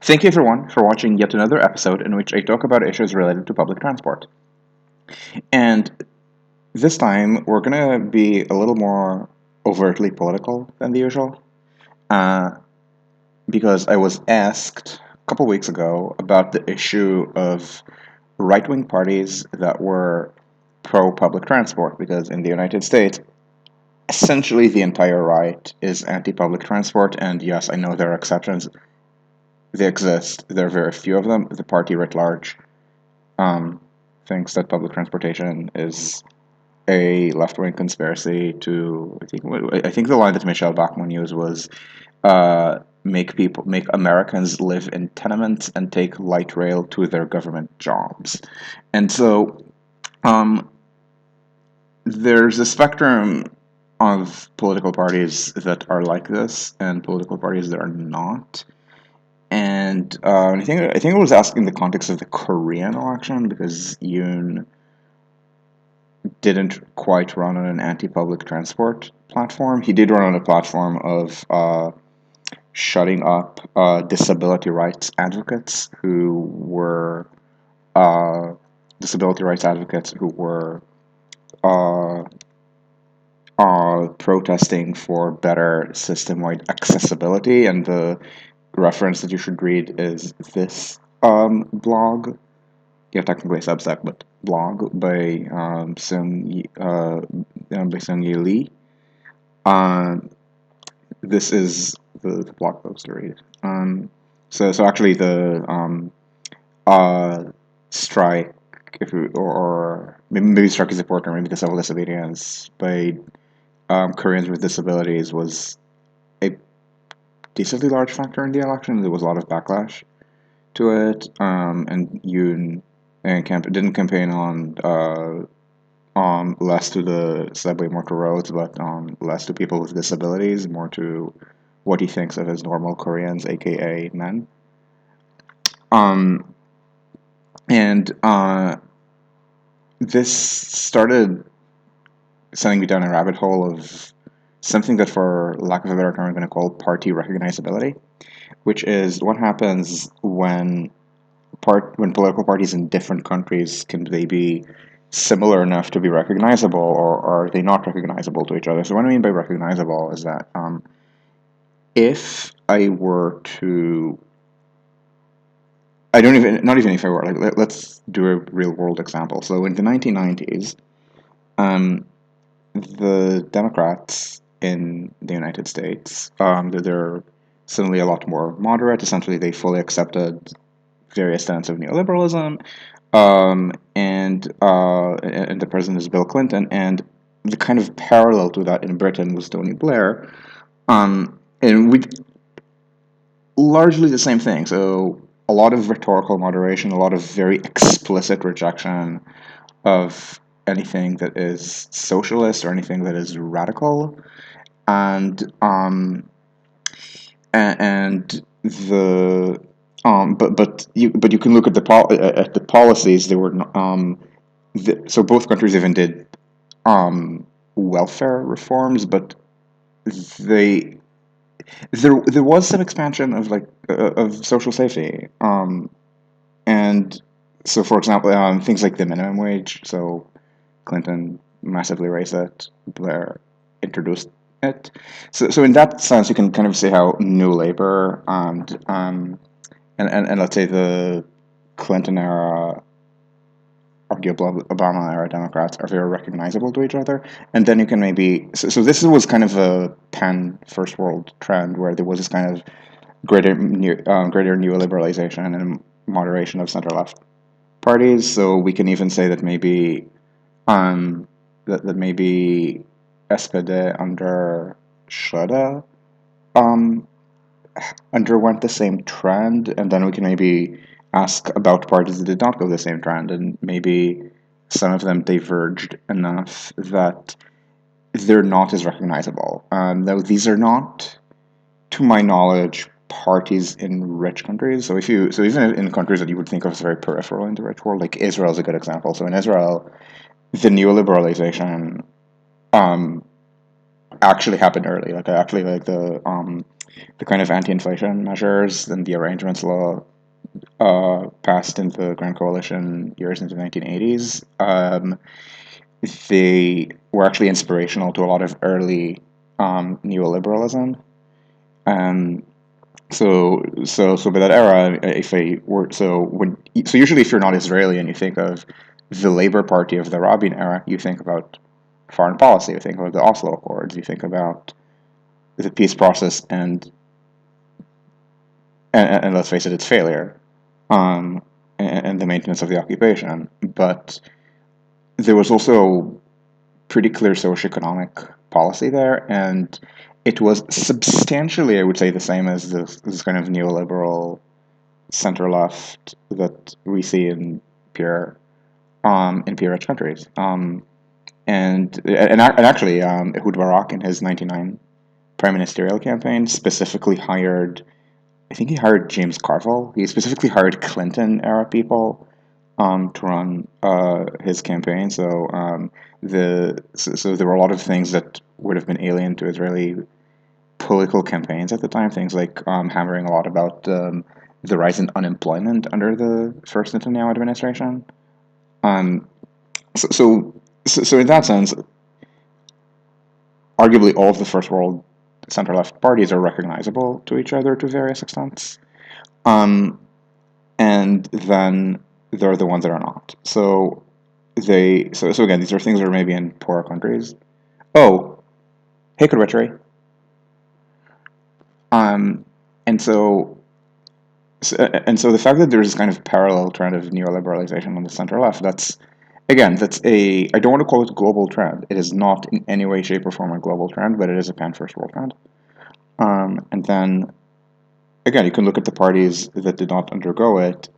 Thank you everyone for watching yet another episode in which I talk about issues related to public transport. And this time we're going to be a little more overtly political than the usual uh, because I was asked a couple weeks ago about the issue of right wing parties that were pro public transport because in the United States, essentially the entire right is anti public transport. And yes, I know there are exceptions, they exist, there are very few of them. The party writ large um, thinks that public transportation is a left-wing conspiracy to. I think the line that Michelle Bachmann used was make Americans live in tenements and take light rail to their government jobs, and so um, there's a spectrum of political parties that are like this and political parties that are not. And I think it was asked in the context of the Korean election because Yoon didn't quite run on an anti-public transport platform. He did run on a platform of shutting up disability rights advocates who were uh, uh, protesting for better system-wide accessibility. And the reference that you should read is this blog. Yeah, technically a Substack, but blog by Sung Yi Lee. Um, this is the blog post to read. So actually the uh, strike, or maybe strike is important, or maybe the civil disobedience by Koreans with disabilities was a decently large factor in the election. There was a lot of backlash to it, and Yoon didn't campaign on less to the subway, more to roads, but less to people with disabilities, more to what he thinks of as normal Koreans, aka men. Um, and This started sending me down a rabbit hole of something that, for lack of a better term, I'm going to call party recognizability, which is what happens when political parties in different countries, can they be similar enough to be recognizable, or are they not recognizable to each other? So what I mean by recognizable is that if I were to, I don't even, not even if I were, like, let's do a real world example. So in the 1990s, um, the Democrats in the United States, they're suddenly a lot more moderate. Essentially, they fully accepted various strands of neoliberalism, and the president is Bill Clinton, and the kind of parallel to that in Britain was Tony Blair, and we largely the same thing. So a lot of rhetorical moderation, a lot of very explicit rejection of anything that is socialist or anything that is radical, and and the but you can look at the policies. They were so both countries even did welfare reforms, but they there was some expansion of of social safety, and so for example, things like the minimum wage. So Clinton massively raised it. Blair introduced it. So in that sense, you can kind of see how New Labour and let's say the Clinton era, arguably Obama era Democrats are very recognizable to each other. And then you can maybe so this was kind of a pan first world trend where there was this kind of greater neoliberalization and moderation of center left parties. So we can even say that maybe um, that maybe SPD under Schröder um, underwent the same trend, and then we can maybe ask about parties that did not go the same trend, and maybe some of them diverged enough that they're not as recognizable. Though these are not, to my knowledge, parties in rich countries. So even in countries that you would think of as very peripheral in the rich world, like Israel is a good example. So in Israel, the neoliberalization um, actually happened early. Like actually, like the kind of anti-inflation measures and the arrangements law passed in the Grand Coalition years into the 1980s. They were actually inspirational to a lot of early neoliberalism. Um, so by that era, if I were so usually if you're not Israeli and you think of the Labour Party of the Rabin era, you think about foreign policy, you think about the Oslo Accords, you think about the peace process and let's face it, its failure, um, and the maintenance of the occupation. But there was also pretty clear socioeconomic policy there, and it was substantially, I would say, the same as this kind of neoliberal center left that we see in peer-rich countries. And actually, Ehud Barak in his '99 prime ministerial campaign specifically hired. I think he hired James Carville. He specifically hired Clinton era people to run his campaign. So there were a lot of things that would have been alien to Israeli political campaigns at the time. Things like hammering a lot about the rise in unemployment under the first Netanyahu administration. Um, so, so, so in that sense, arguably all of the first world center-left parties are recognizable to each other to various extents. Um, and then there are the ones that are not. So again, these are things that are maybe in poorer countries. Oh, hey, Kudwitchery. Um, and so, so the fact that there's this kind of parallel trend of neoliberalization on the center left, that's I don't want to call it a global trend. It is not in any way, shape, or form a global trend, but it is a pan first world trend. And then again, you can look at the parties that did not undergo it,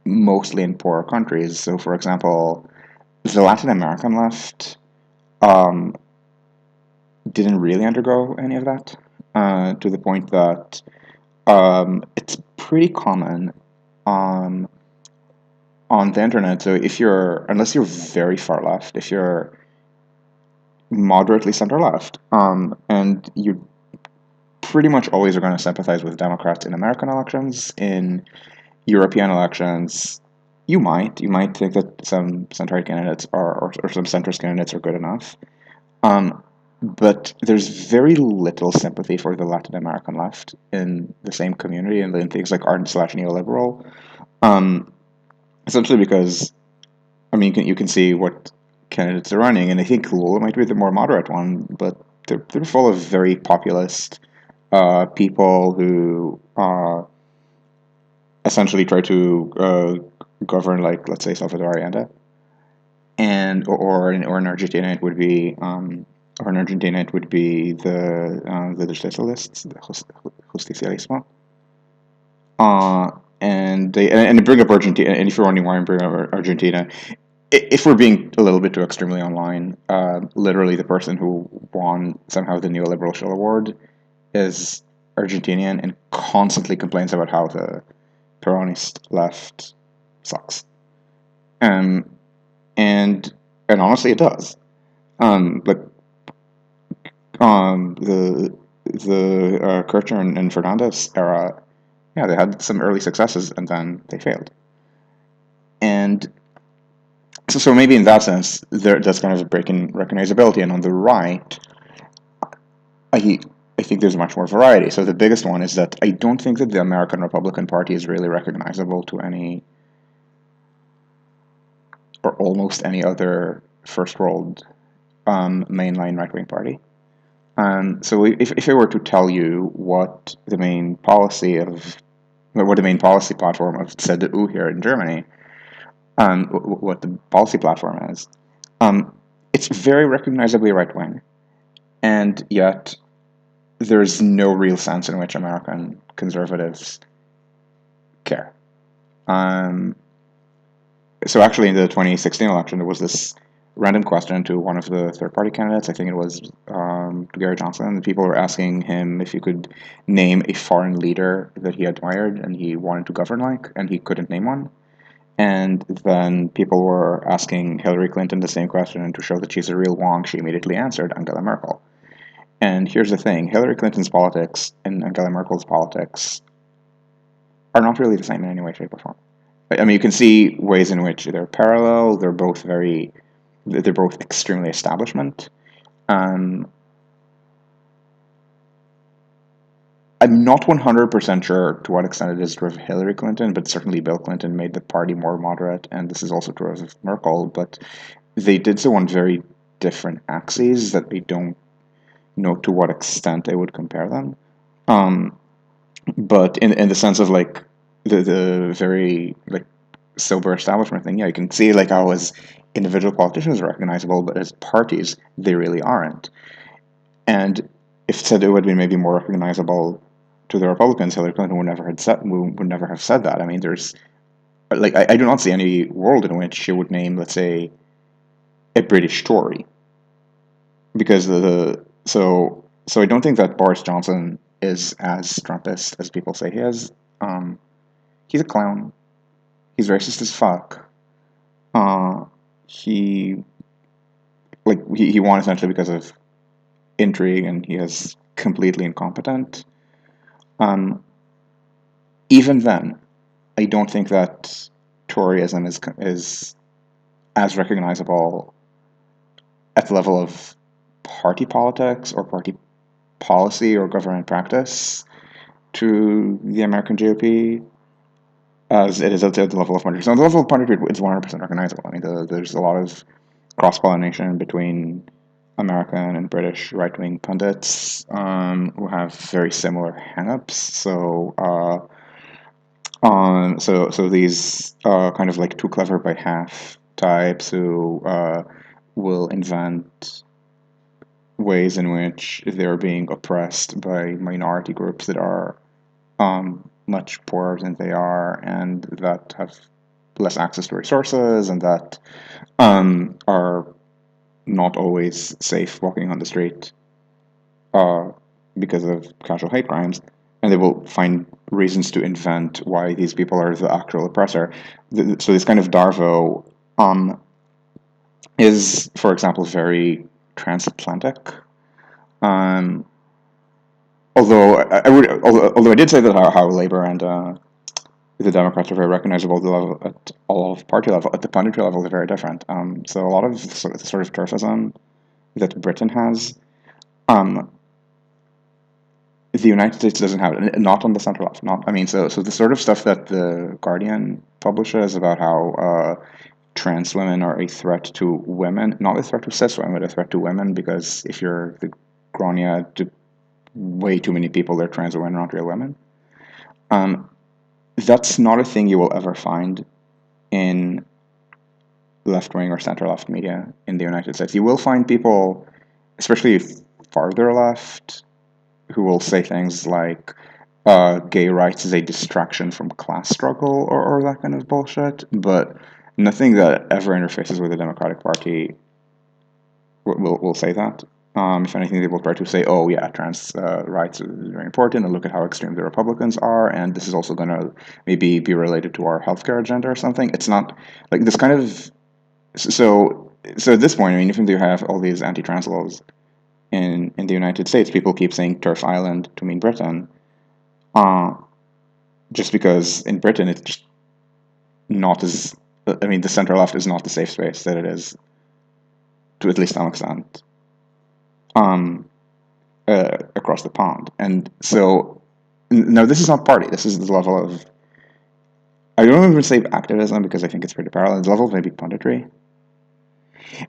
mostly in poorer countries. So, for example, the Latin American left um, didn't really undergo any of that, to the point that it's pretty common um, on the internet. So unless you're very far left, if you're moderately center left, and you pretty much always are going to sympathize with Democrats in American elections, in European elections, you might think that some center-right candidates or some centrist candidates are good enough. But there's very little sympathy for the Latin American left in the same community and in things like art/neoliberal. Um, Essentially because I mean you can see what candidates are running, and I think Lula might be the more moderate one, but they're full of very populist people who essentially try to govern, like, let's say, Salvador Allende, and or in Argentina it would be the Justicialists, the Justicialismo. Uh, and to bring up Argentina, and if you're wondering why I'm bringing up Argentina, if we're being a little bit too extremely online, literally the person who won somehow the neoliberal Shell Award is Argentinian and constantly complains about how the Peronist left sucks. Um, and and honestly, it does. But the Kirchner and Fernandez era, yeah, they had some early successes and then they failed. And so maybe in that sense, that's kind of a break in recognizability. And on the right, I I think there's much more variety. So the biggest one is that I don't think that the American Republican Party is really recognizable to any or almost any other first world mainline right wing party. So if I were to tell you what the main policy platform of CDU here in Germany, what the policy platform is, um, it's very recognizably right wing, and yet there's no real sense in which American conservatives care. Um, so actually, in the 2016 election, there was this random question to one of the third-party candidates. I think it was Boris Johnson. The people were asking him if he could name a foreign leader that he admired and he wanted to govern like, and he couldn't name one. And then people were asking Hillary Clinton the same question, and to show that she's a real wonk, she immediately answered Angela Merkel. And here's the thing: Hillary Clinton's politics and Angela Merkel's politics are not really the same in any way, shape, or form. I mean, you can see ways in which they're parallel. They're both extremely establishment. Um, I'm not 100% sure to what extent it is true of Hillary Clinton, but certainly Bill Clinton made the party more moderate, and this is also true of Merkel. But they did so on very different axes that we don't know to what extent they would compare them. Um, but in the sense of like the very like sober establishment thing, yeah, you can see like how as individual politicians are recognizable, but as parties they really aren't. And if said it would be maybe more recognizable to the Republicans, Hillary Clinton would never have said that. I mean, there's like I do not see any world in which she would name, let's say, a British Tory, because so I don't think that Boris Johnson is as Trumpist as people say he is. Um, he's a clown. He's racist as fuck. Uh, he he won essentially because of intrigue, and he is completely incompetent. Um, Even then, I don't think that Toryism is as recognizable at the level of party politics or party policy or government practice to the American GOP as it is at the level of party. So, on the level of party, it's 100% recognizable. I mean, there's a lot of cross pollination between American and British right wing pundits who have very similar hangups. So these kind of like too clever by half types who will invent ways in which they're being oppressed by minority groups that are much poorer than they are and that have less access to resources and that are not always safe walking on the street uh, because of casual hate crimes, and they will find reasons to invent why these people are the actual oppressor. So this kind of Darvo is, for example, very transatlantic. Um, although I did say that how Labor and the Democrats are very recognizable at the level, at all of party level, at the punditry level, they're very different. So a lot of the sort of turfism that Britain has, um, the United States doesn't have it, not on the center left. Not, I mean, so the sort of stuff that the Guardian publishes about how trans women are a threat to women, not a threat to cis women, but a threat to women, because if you're the Gronia, to way too many people, they're trans women, not real women. That's not a thing you will ever find in left wing or center left media in the United States. You will find people, especially farther left, who will say things like gay rights is a distraction from class struggle or that kind of bullshit, but nothing that ever interfaces with the Democratic Party will say that. If anything, they will try to say, oh, yeah, trans rights is very important, and look at how extreme the Republicans are, and this is also going to maybe be related to our healthcare agenda or something. It's not like this kind of. So at this point, I mean, even though you have all these anti-trans laws in the United States, people keep saying Turf Island to mean Britain, just because in Britain it's just not as. I mean, the center left is not the safe space that it is, to at least some extent, across the pond. And so, no, this is not party. This is the level of. I don't even say activism because I think it's pretty parallel. It's the level of maybe punditry.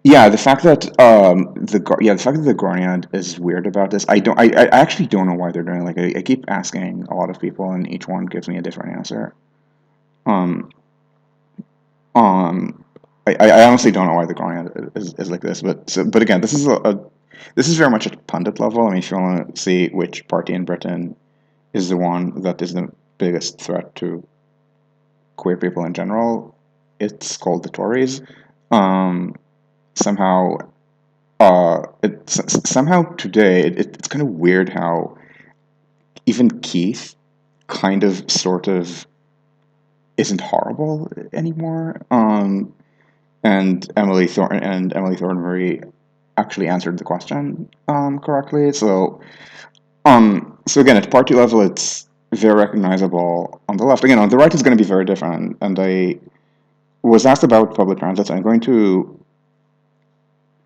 Yeah, the fact that the Gorniad is weird about this. I actually don't know why they're doing. Like I keep asking a lot of people, and each one gives me a different answer. Um, um, I honestly don't know why the Gorniad is like this. But again, this is very much at pundit level. I mean, if you want to see which party in Britain is the one that is the biggest threat to queer people in general, it's called the Tories. Um, somehow somehow today it's kind of weird how even Keith kind of sort of isn't horrible anymore. And Emily Thornberry actually answered the question correctly. So again, at party level, it's very recognizable. On the left, again, on the right, it's going to be very different. And I was asked about public transit. I'm going to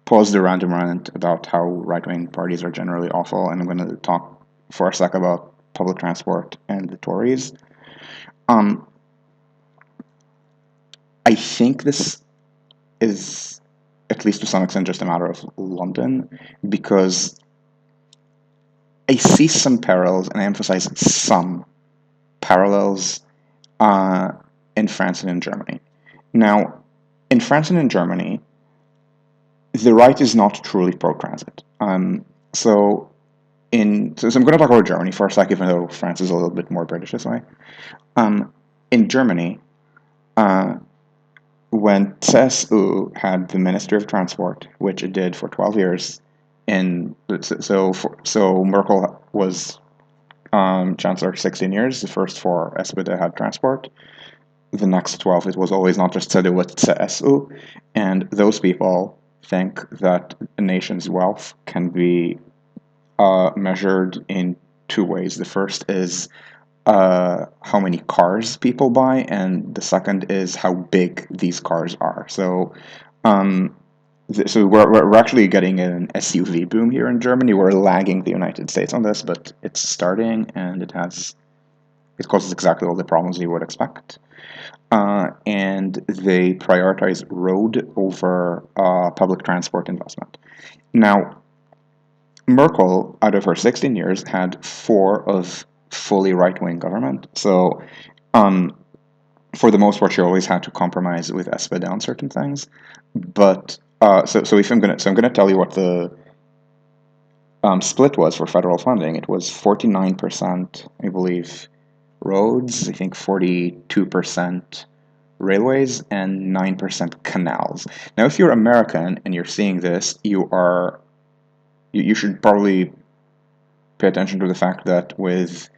pause the random rant about how right-wing parties are generally awful, and I'm going to talk for a sec about public transport and the Tories. Um, I think this is, at least to some extent, just a matter of London, because I see some parallels, and I emphasize some parallels uh, in France and in Germany. Now, in France and in Germany, the right is not truly pro-transit. So I'm going to talk about Germany for a sec, even though France is a little bit more British this way. In Germany, uh, when CSU had the Ministry of Transport, which it did for 12 years, so Merkel was chancellor 16 years. The first 4 SPD had transport. The next 12, it was always not just CDU, but CSU, and those people think that a nation's wealth can be measured in 2 ways. The first is how many cars people buy, and the second is how big these cars are. Um, so we're actually getting an SUV boom here in Germany. We're lagging the United States on this, but it's starting, and it causes exactly all the problems you would expect. And they prioritize road over public transport investment. Now, Merkel, out of her 16 years, had 4 of fully right-wing government. So, um, for the most part, she always had to compromise with SPD on certain things. But I'm gonna tell you what the split was for federal funding. It was 49%, I believe, roads. I think 42% railways and 9% canals. Now, if you're American and you're seeing this, you should probably pay attention to the fact that with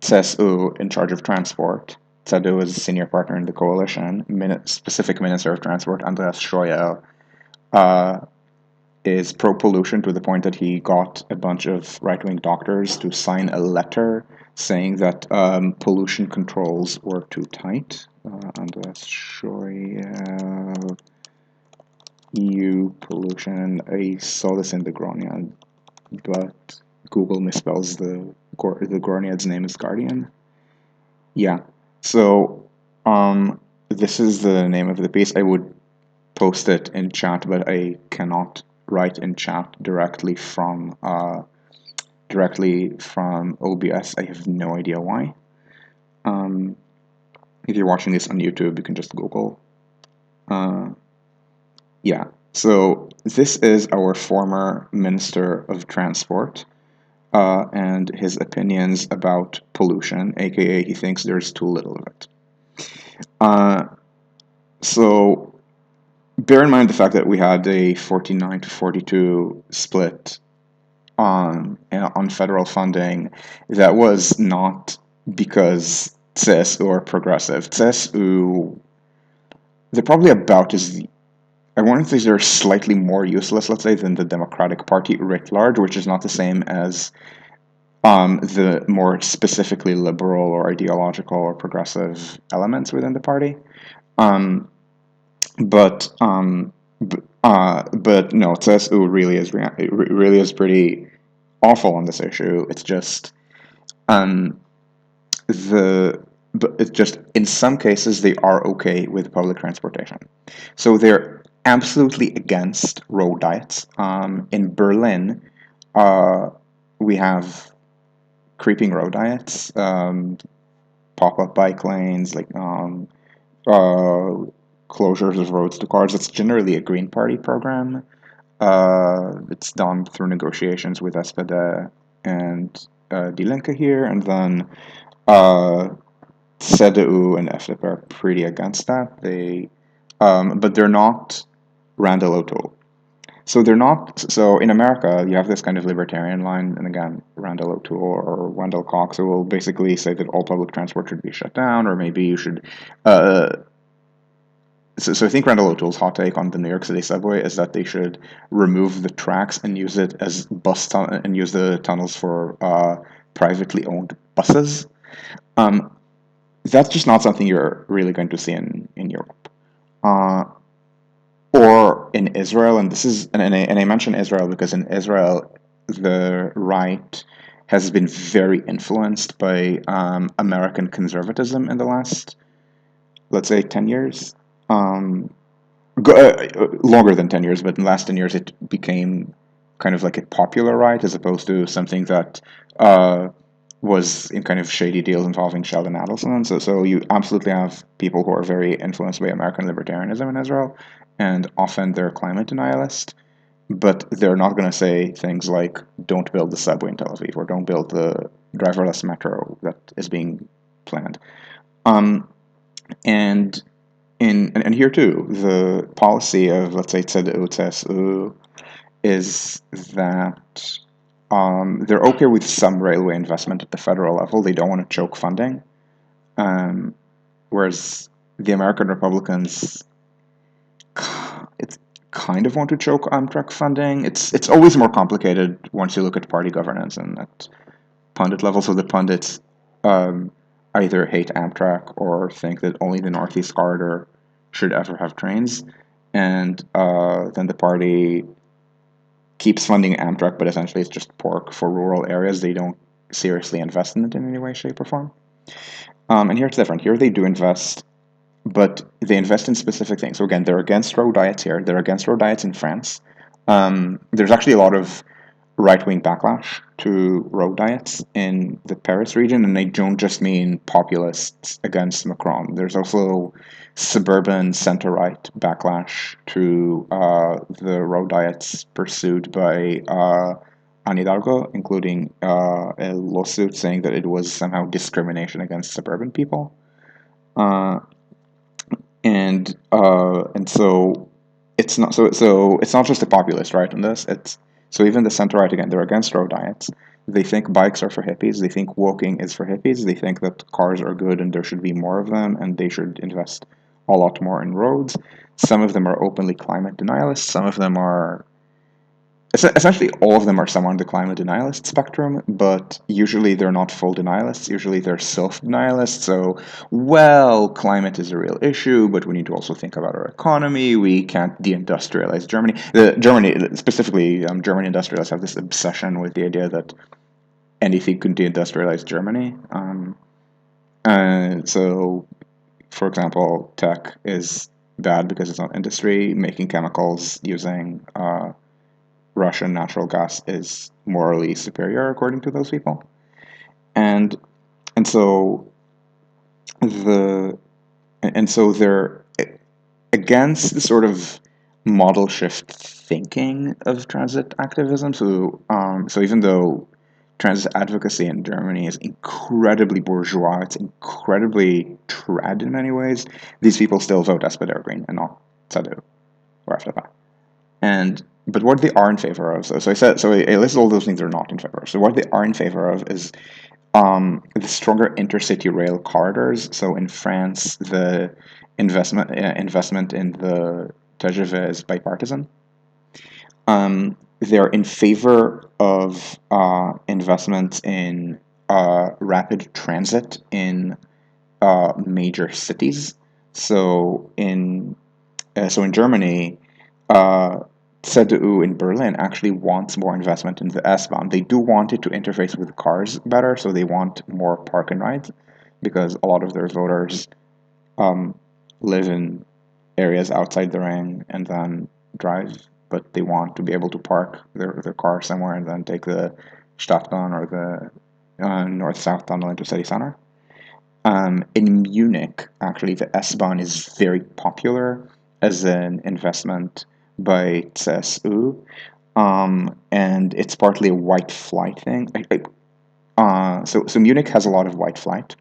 CSU in charge of transport, CDU is a senior partner in the coalition, specific Minister of Transport, Andreas Scheuer, is pro-pollution to the point that he got a bunch of right-wing doctors to sign a letter saying that pollution controls were too tight. Andreas Scheuer, EU pollution. I saw this in the Groniad, but Google misspells the Groniad's name is Guardian. Yeah. So, this is the name of the piece. I would post it in chat, but I cannot write in chat directly from OBS. I have no idea why. If you're watching this on YouTube, you can just Google. Yeah. So this is our former Minister of Transport. And his opinions about pollution, aka he thinks there's too little of it. So bear in mind the fact that we had a 49 to 42 split on federal funding. That was not because CSU or progressive. CSU, they're probably about as I want to say they're slightly more useless, let's say, than the Democratic Party writ large, which is not the same as the more specifically liberal or ideological or progressive elements within the party. But no, CSU really is pretty awful on this issue. It's just but it's just in some cases they are okay with public transportation, so they're absolutely against road diets. In Berlin, we have creeping road diets, pop-up bike lanes, closures of roads to cars. It's generally a Green Party program. It's done through negotiations with SPD and Die Linke here, and then CDU and FDP are pretty against that. But they're not Randall O'Toole. So they're not. So in America, you have this kind of libertarian line, and again, Randall O'Toole or Wendell Cox, who will basically say that all public transport should be shut down, or maybe you should so I think Randall O'Toole's hot take on the New York City subway is that they should remove the tracks and use it as and use the tunnels for privately owned buses. Um, that's just not something you're really going to see in Europe. Uh, or in Israel, and this is and I mention Israel because in Israel the right has been very influenced by American conservatism in the last, let's say, 10 years. Um, Longer than 10 years, but in the last 10 years it became kind of like a popular right as opposed to something that was in kind of shady deals involving Sheldon Adelson. So you absolutely have people who are very influenced by American libertarianism in Israel, and often they're climate denialist, but they're not going to say things like "Don't build the subway in Tel Aviv" or "Don't build the driverless metro that is being planned." Um, and and here too, the policy of, let's say, CDU, is that they're okay with some railway investment at the federal level. They don't want to choke funding. Um, Whereas the American Republicans, it's kind of want to choke Amtrak funding. It's always more complicated once you look at party governance and at pundit level. So the pundits um, either hate Amtrak or think that only the Northeast Corridor should ever have trains, and then the party keeps funding Amtrak, but essentially it's just pork for rural areas. They don't seriously invest in it in any way, shape, or form. And here it's different. Here they do invest, but they invest in specific things. So again, they're against road diets here. They're against road diets in France. There's actually a lot of right-wing backlash to road diets in the Paris region, and I don't just mean populists against Macron. There's also suburban center-right backlash to the road diets pursued by Anne Hidalgo, including a lawsuit saying that it was somehow discrimination against suburban people. Uh, and so it's not just the populist right on this. It's so even the center right, again, they're against road diets. They think bikes are for hippies. They think walking is for hippies. They think that cars are good and there should be more of them, and they should invest a lot more in roads. Some of them are openly climate denialists. Some of them are essentially all of them are somewhere on the climate denialist spectrum, but usually they're not full denialists. Usually they're self-denialists. So, well, climate is a real issue, but we need to also think about our economy. We can't deindustrialize Germany. Germany, specifically, German industrialists have this obsession with the idea that anything could deindustrialize Germany. So, for example, tech is bad because it's not industry. Making chemicals using Russian natural gas is morally superior according to those people, and and so the and so they're against the sort of model shift thinking of transit activism. So even though transit advocacy in Germany is incredibly bourgeois, it's incredibly trad in many ways, these people still vote SPD Green and not CDU or FDP. And but what they are in favor of, so I listed all those things they're not in favor of. So what they are in favor of is the stronger intercity rail corridors. So in France, the investment in the TGV is bipartisan. They're in favor of investment in rapid transit in major cities. So in Germany, CDU in Berlin actually wants more investment in the S-Bahn. They do want it to interface with cars better, so they want more park and ride, because a lot of their voters um, live in areas outside the ring and then drive, but they want to be able to park their car somewhere and then take the Stadtbahn or the north-south tunnel into city center. In Munich, actually, the S-Bahn is very popular as an investment by CSU, and it's partly a white flight thing. So Munich has a lot of white flight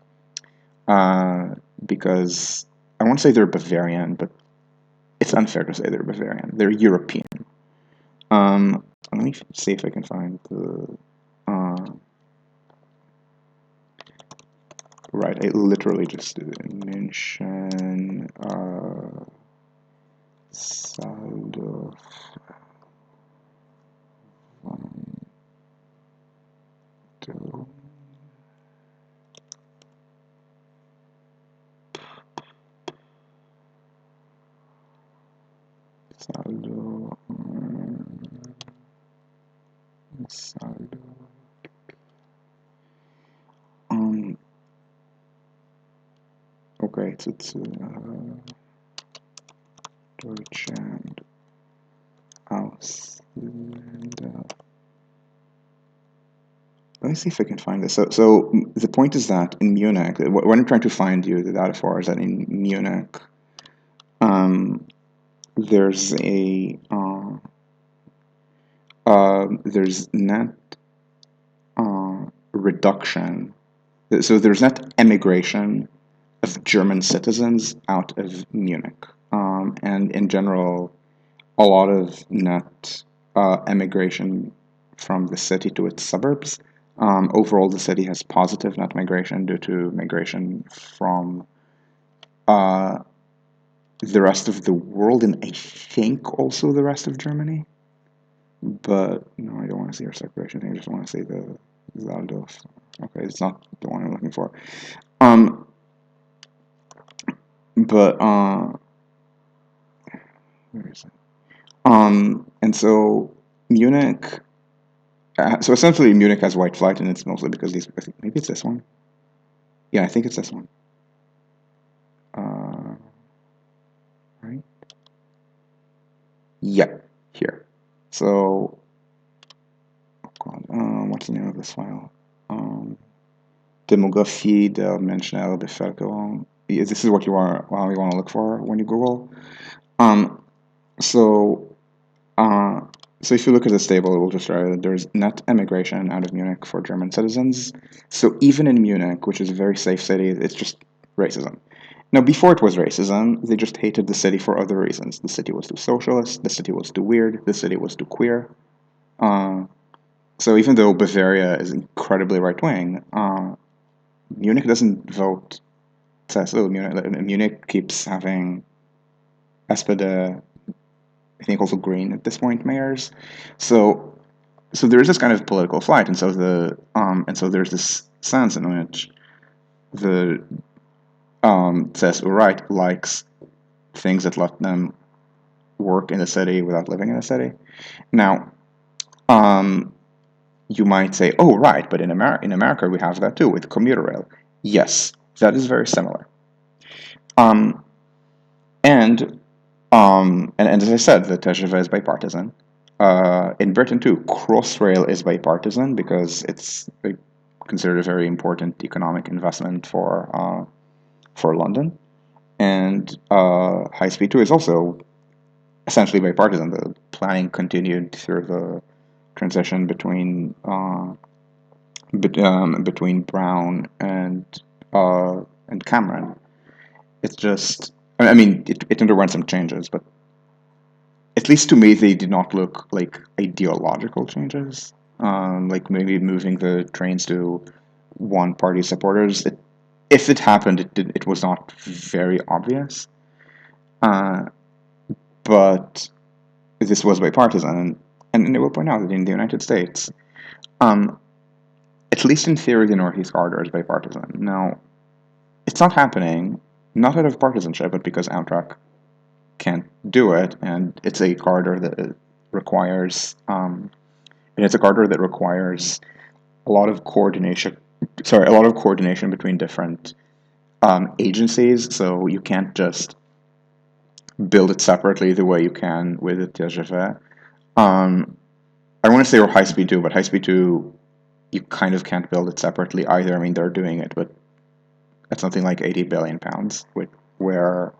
because I won't say they're Bavarian, but it's unfair to say they're Bavarian. They're European. Let me see if I can find the. Right, I literally just did München. Saldo. Saldo. Saldo. Okay, it's Deutschland, Ausländer. Let me see if I can find this. So the point is that in Munich, what I'm trying to find you the data for is that in Munich, there's there's net reduction. So there's net emigration of German citizens out of Munich, and in general, a lot of net emigration from the city to its suburbs. Overall, the city has positive net migration due to migration from the rest of the world, and I think also the rest of Germany. But no, I don't want to see your separation thing. I just want to see the Waldorf. Okay, it's not the one I'm looking for. But where is it? And so Munich. So essentially, Munich has white flight, and it's mostly because these. I think maybe it's this one. Yeah, I think it's this one. Right? Yeah, here. So, oh God, what's the name of this file? Demographie der menschlichen Bevölkerung. This is what you want to look for when you Google. So if you look at this table, it will just show that there's net emigration out of Munich for German citizens. So even in Munich, which is a very safe city, it's just racism. Now, before it was racism, they just hated the city for other reasons. The city was too socialist, the city was too weird, the city was too queer. So even though Bavaria is incredibly right-wing, Munich doesn't vote CSU. Munich keeps having SPD, I think also Green at this point, mayors. So there is this kind of political flight, and so there's this sense in which the CSU right likes things that let them work in the city without living in the city. Now, you might say, "Oh, right, but in America we have that too with commuter rail." Yes, that is very similar. And as I said, the TGV is bipartisan. In Britain too, Crossrail is bipartisan because it's considered a very important economic investment for London. And High Speed 2 is also essentially bipartisan. The planning continued through the transition between Brown and Cameron. It's just, I mean, it underwent some changes, but at least to me, they did not look like ideological changes. Like maybe moving the trains to one party supporters. If it happened, it was not very obvious. But this was bipartisan, and I will point out that in the United States, at least in theory, the Northeast Corridor is bipartisan. Now, it's not happening, not out of partisanship, but because Amtrak can't do it, and it's a corridor that requires, a lot of coordination. Sorry, a lot of coordination between different agencies. So you can't just build it separately the way you can with the TGV. I want to say High Speed 2, but High Speed 2, you kind of can't build it separately either. I mean, they're doing it, but that's something like 80 billion pounds, where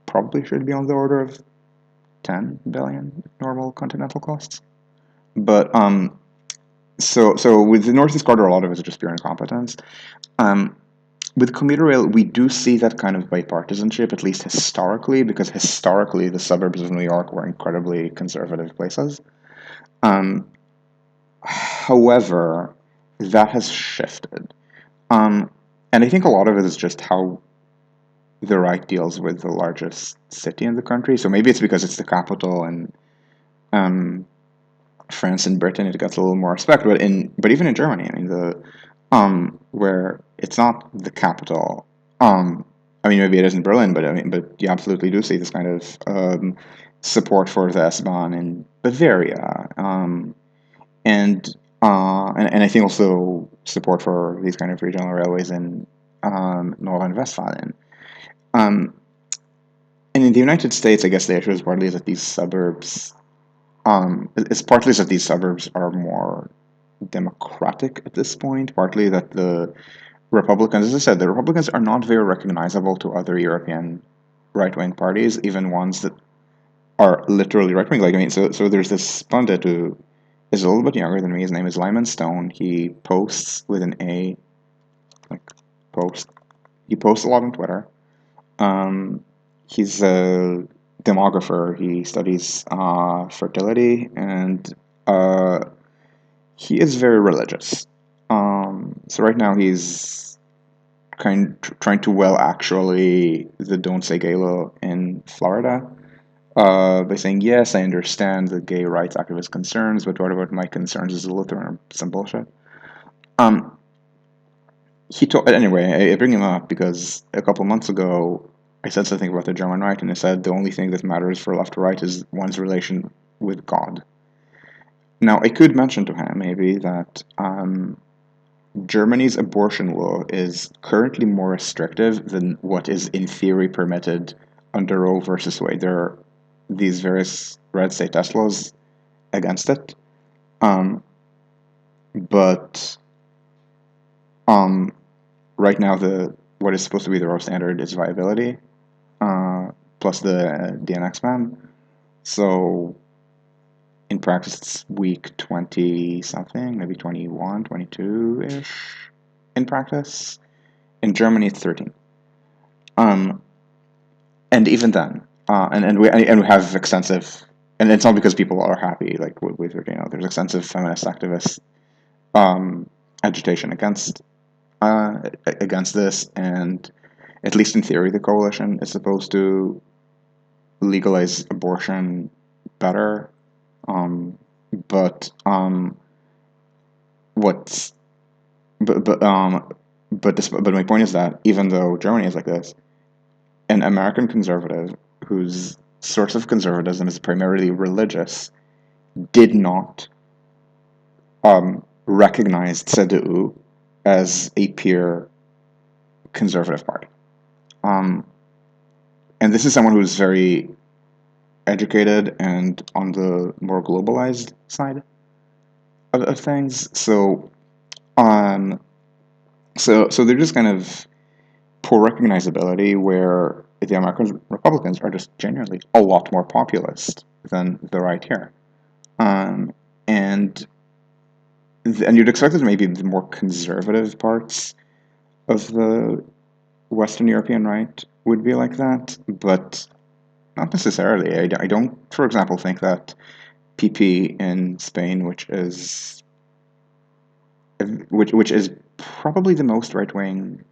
probably should be on the order of 10 billion normal continental costs. But so with the Northeast Corridor, a lot of it is just pure incompetence. With commuter rail, we do see that kind of bipartisanship, at least historically, because historically the suburbs of New York were incredibly conservative places. However, that has shifted. And I think a lot of it is just how the right deals with the largest city in the country. So maybe it's because it's the capital, and um, France and Britain it gets a little more respect. But even in Germany, I mean where it's not the capital. I mean maybe it is in Berlin, but you absolutely do see this kind of support for the S-Bahn in Bavaria, and I think also support for these kind of regional railways in Nordrhein-Westfalen. Um, and in the United States, I guess the issue is partly that these suburbs, it's partly that these suburbs are more democratic at this point, partly that the Republicans, as I said, the Republicans are not very recognizable to other European right-wing parties, even ones that are literally right-wing. Like, I mean, so there's this pundit who is a little bit younger than me. His name is Lyman Stone. He posts with an A, like post. He posts a lot on Twitter. He's a demographer. He studies fertility, and he is very religious. So right now he's trying to actually the Don't Say Gay law in Florida by saying, yes, I understand the gay rights activist concerns, but what about my concerns as a Lutheran? Some bullshit. Um, he told anyway. I bring him up because a couple months ago I said something about the German right, and I said the only thing that matters for left to right is one's relation with God. Now I could mention to him maybe that Germany's abortion law is currently more restrictive than what is in theory permitted under Roe versus Wade. There are these various red state test laws against it, um, but um, right now the what is supposed to be the Roe standard is viability, plus the DNX ban. So in practice, it's week 20 something, maybe 21, 22 ish in practice. In Germany, it's 13. Um, and even then, and we have extensive, and it's not because people are happy like with there's extensive feminist activist um, agitation against this, and at least in theory, the coalition is supposed to legalize abortion better. Um, but what's but but but my point is that even though Germany is like this, an American conservative whose source of conservatism is primarily religious did not recognize CDU as a peer conservative party. Um, and this is someone who's very educated and on the more globalized side of things. Um, so they're just kind of poor recognizability where the American Republicans are just genuinely a lot more populist than the right here. Um, and and you'd expect that maybe the more conservative parts of the Western European right would be like that, but not necessarily. I don't, for example, think that PP in Spain, which is probably the most right wing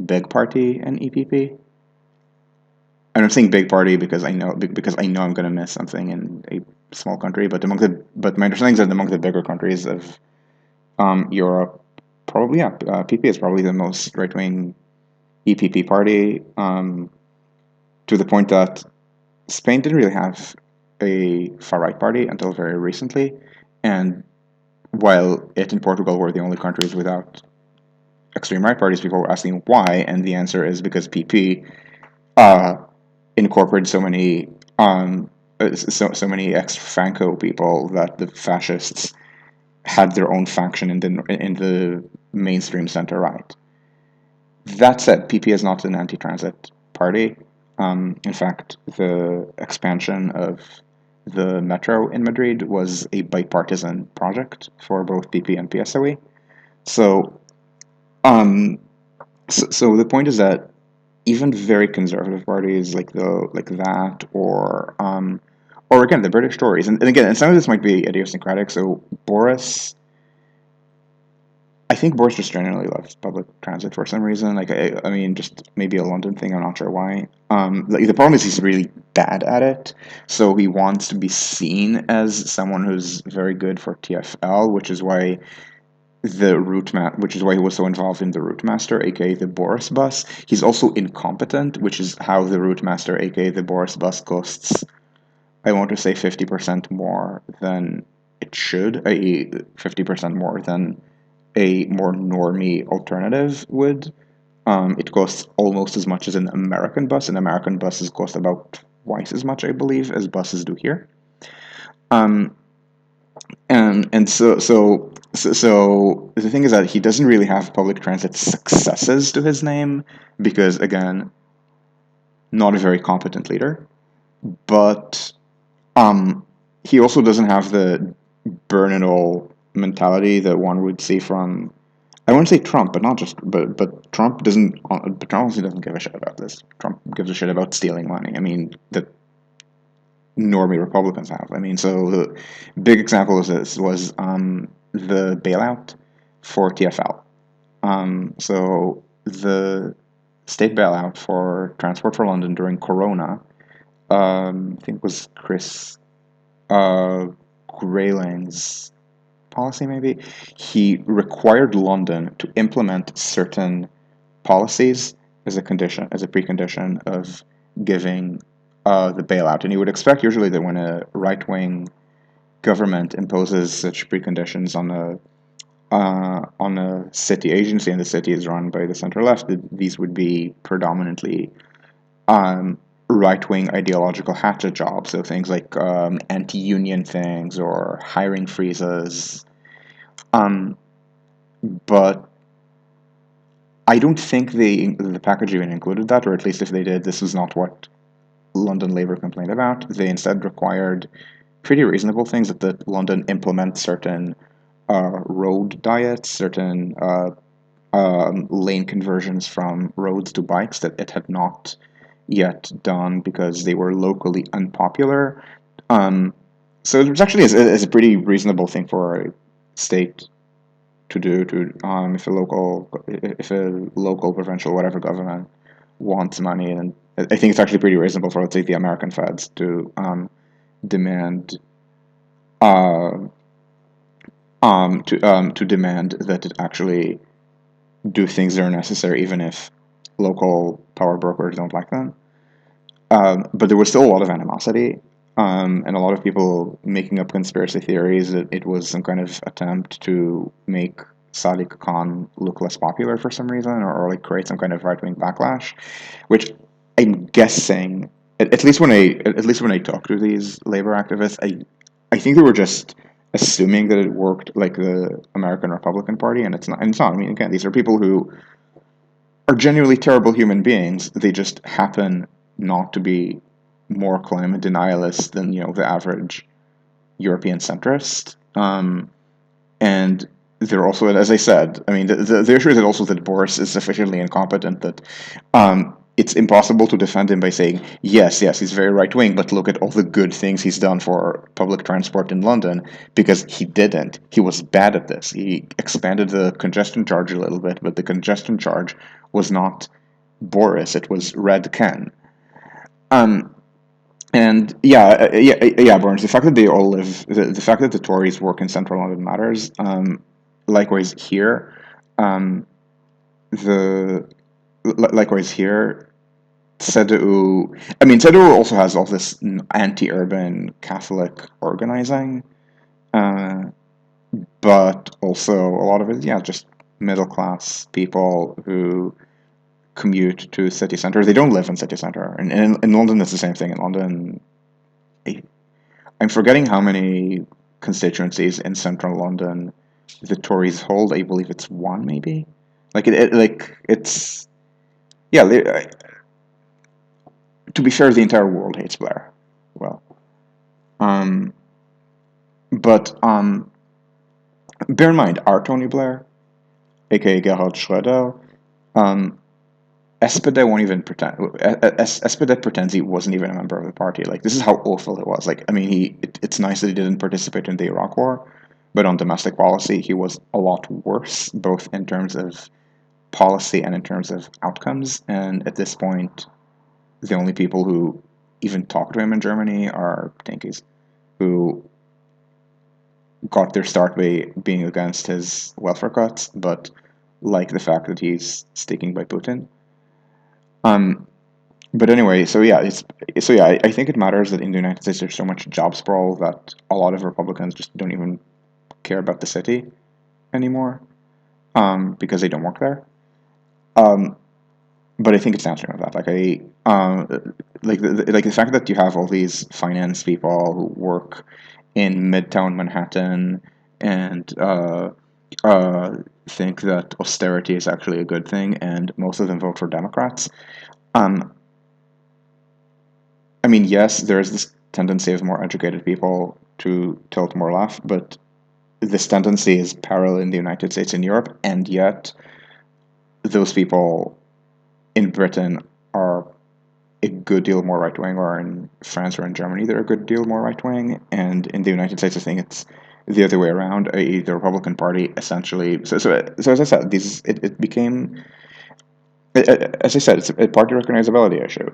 big party in EPP. And I'm saying big party because I know I'm going to miss something in a small country. But my understanding is that among the bigger countries of Europe, probably yeah, PP is probably the most right wing EPP party. To the point that Spain didn't really have a far right party until very recently, and while it and Portugal were the only countries without extreme right parties, people were asking why, and the answer is because PP uh, incorporated so many ex-Franco people that the fascists had their own faction in the mainstream center right. That said, PP is not an anti-transit party. In fact, the expansion of the metro in Madrid was a bipartisan project for both PP and PSOE. So, um, so the point is that even very conservative parties like that, or again the British Tories, and again, and some of this might be idiosyncratic. So Boris I think Boris just generally loves public transit for some reason. Like, I mean, just maybe a London thing. I'm not sure why. The problem is he's really bad at it. So he wants to be seen as someone who's very good for TFL, which is why he was so involved in the route master, aka the Boris bus. He's also incompetent, which is how the route master, aka the Boris bus, costs. I want to say 50% more than it should, i.e., 50% more than a more normie alternative would. It costs almost as much as an American bus, and American buses cost about twice as much, I believe, as buses do here. Um, and so the thing is that he doesn't really have public transit successes to his name because, again, not a very competent leader. But he also doesn't have the burn it all mentality that one would see from, I wouldn't say Trump, but not just but Trump doesn't. But Trump also doesn't give a shit about this. Trump gives a shit about stealing money. I mean, that normally Republicans have. I mean, so the big example of this was the bailout for TFL. So the state bailout for Transport for London during Corona, I think it was Chris Grayling's policy, maybe. He required London to implement certain policies as a condition, as a precondition of giving the bailout. And you would expect usually that when a right wing government imposes such preconditions on a city agency and the city is run by the center left, these would be predominantly right wing ideological hatchet jobs. So things like anti union things or hiring freezes. Um, but I don't think the package even included that, or at least if they did, this was not what London Labour complained about. They instead required pretty reasonable things that London implement certain road diets, certain lane conversions from roads to bikes that it had not yet done because they were locally unpopular. Um, so it was actually is a pretty reasonable thing for a state to do to if a local provincial whatever government wants money, and I think it's actually pretty reasonable for, let's say, the American feds to demand uh, to demand that it actually do things that are necessary even if local power brokers don't like them. But there was still a lot of animosity, and a lot of people making up conspiracy theories that it was some kind of attempt to make Sadiq Khan look less popular for some reason, or like create some kind of right wing backlash, which I'm guessing, at least when I talk to these labor activists, I think they were just assuming that it worked like the American Republican Party, and it's not. And it's not. I mean, again, these are people who are genuinely terrible human beings. They just happen not to be more climate denialists than the average European centrist. And they're also, as I said, I mean, the issue is also that Boris is sufficiently incompetent that it's impossible to defend him by saying, yes, he's very right wing, but look at all the good things he's done for public transport in London, because he didn't. He was bad at this. He expanded the congestion charge a little bit, but the congestion charge was not Boris, it was Red Ken. Um, and yeah, Burns. The fact that they all live, the fact that the Tories work in central London matters. Likewise here, um, the likewise here, CDU. I mean, CDU also has all this anti-urban Catholic organizing, uh, but also a lot of it, yeah, just middle class people who commute to city center. They don't live in city center. And in London, it's the same thing. In London, I'm forgetting how many constituencies in central London the Tories hold. I believe it's one, maybe. Like it's yeah. To be fair, the entire world hates Blair. Well, um, but bear in mind, our Tony Blair, aka Gerhard Schröder, um, SPD won't even pretend. SPD pretends he wasn't even a member of the party. Like, this is how awful it was. Like, I mean, it's nice that he didn't participate in the Iraq War, but on domestic policy, he was a lot worse, both in terms of policy and in terms of outcomes. And at this point, the only people who even talk to him in Germany are Tankies, who got their start by being against his welfare cuts, but like the fact that he's sticking by Putin. Um, but anyway, I think it matters that in the United States there's so much job sprawl that a lot of Republicans just don't even care about the city anymore, because they don't work there. Um, but I think it's downstream of that. Like the fact that you have all these finance people who work in Midtown Manhattan and think that austerity is actually a good thing, and most of them vote for Democrats. Um, I mean, yes, there is this tendency of more educated people to tilt more left, but this tendency is parallel in the United States and Europe, and yet those people in Britain are a good deal more right wing, or in France or in Germany, they're a good deal more right wing. And in the United States, I think it's the other way around. The Republican Party essentially. So as I said, it became, as I said, it's a party recognizability issue.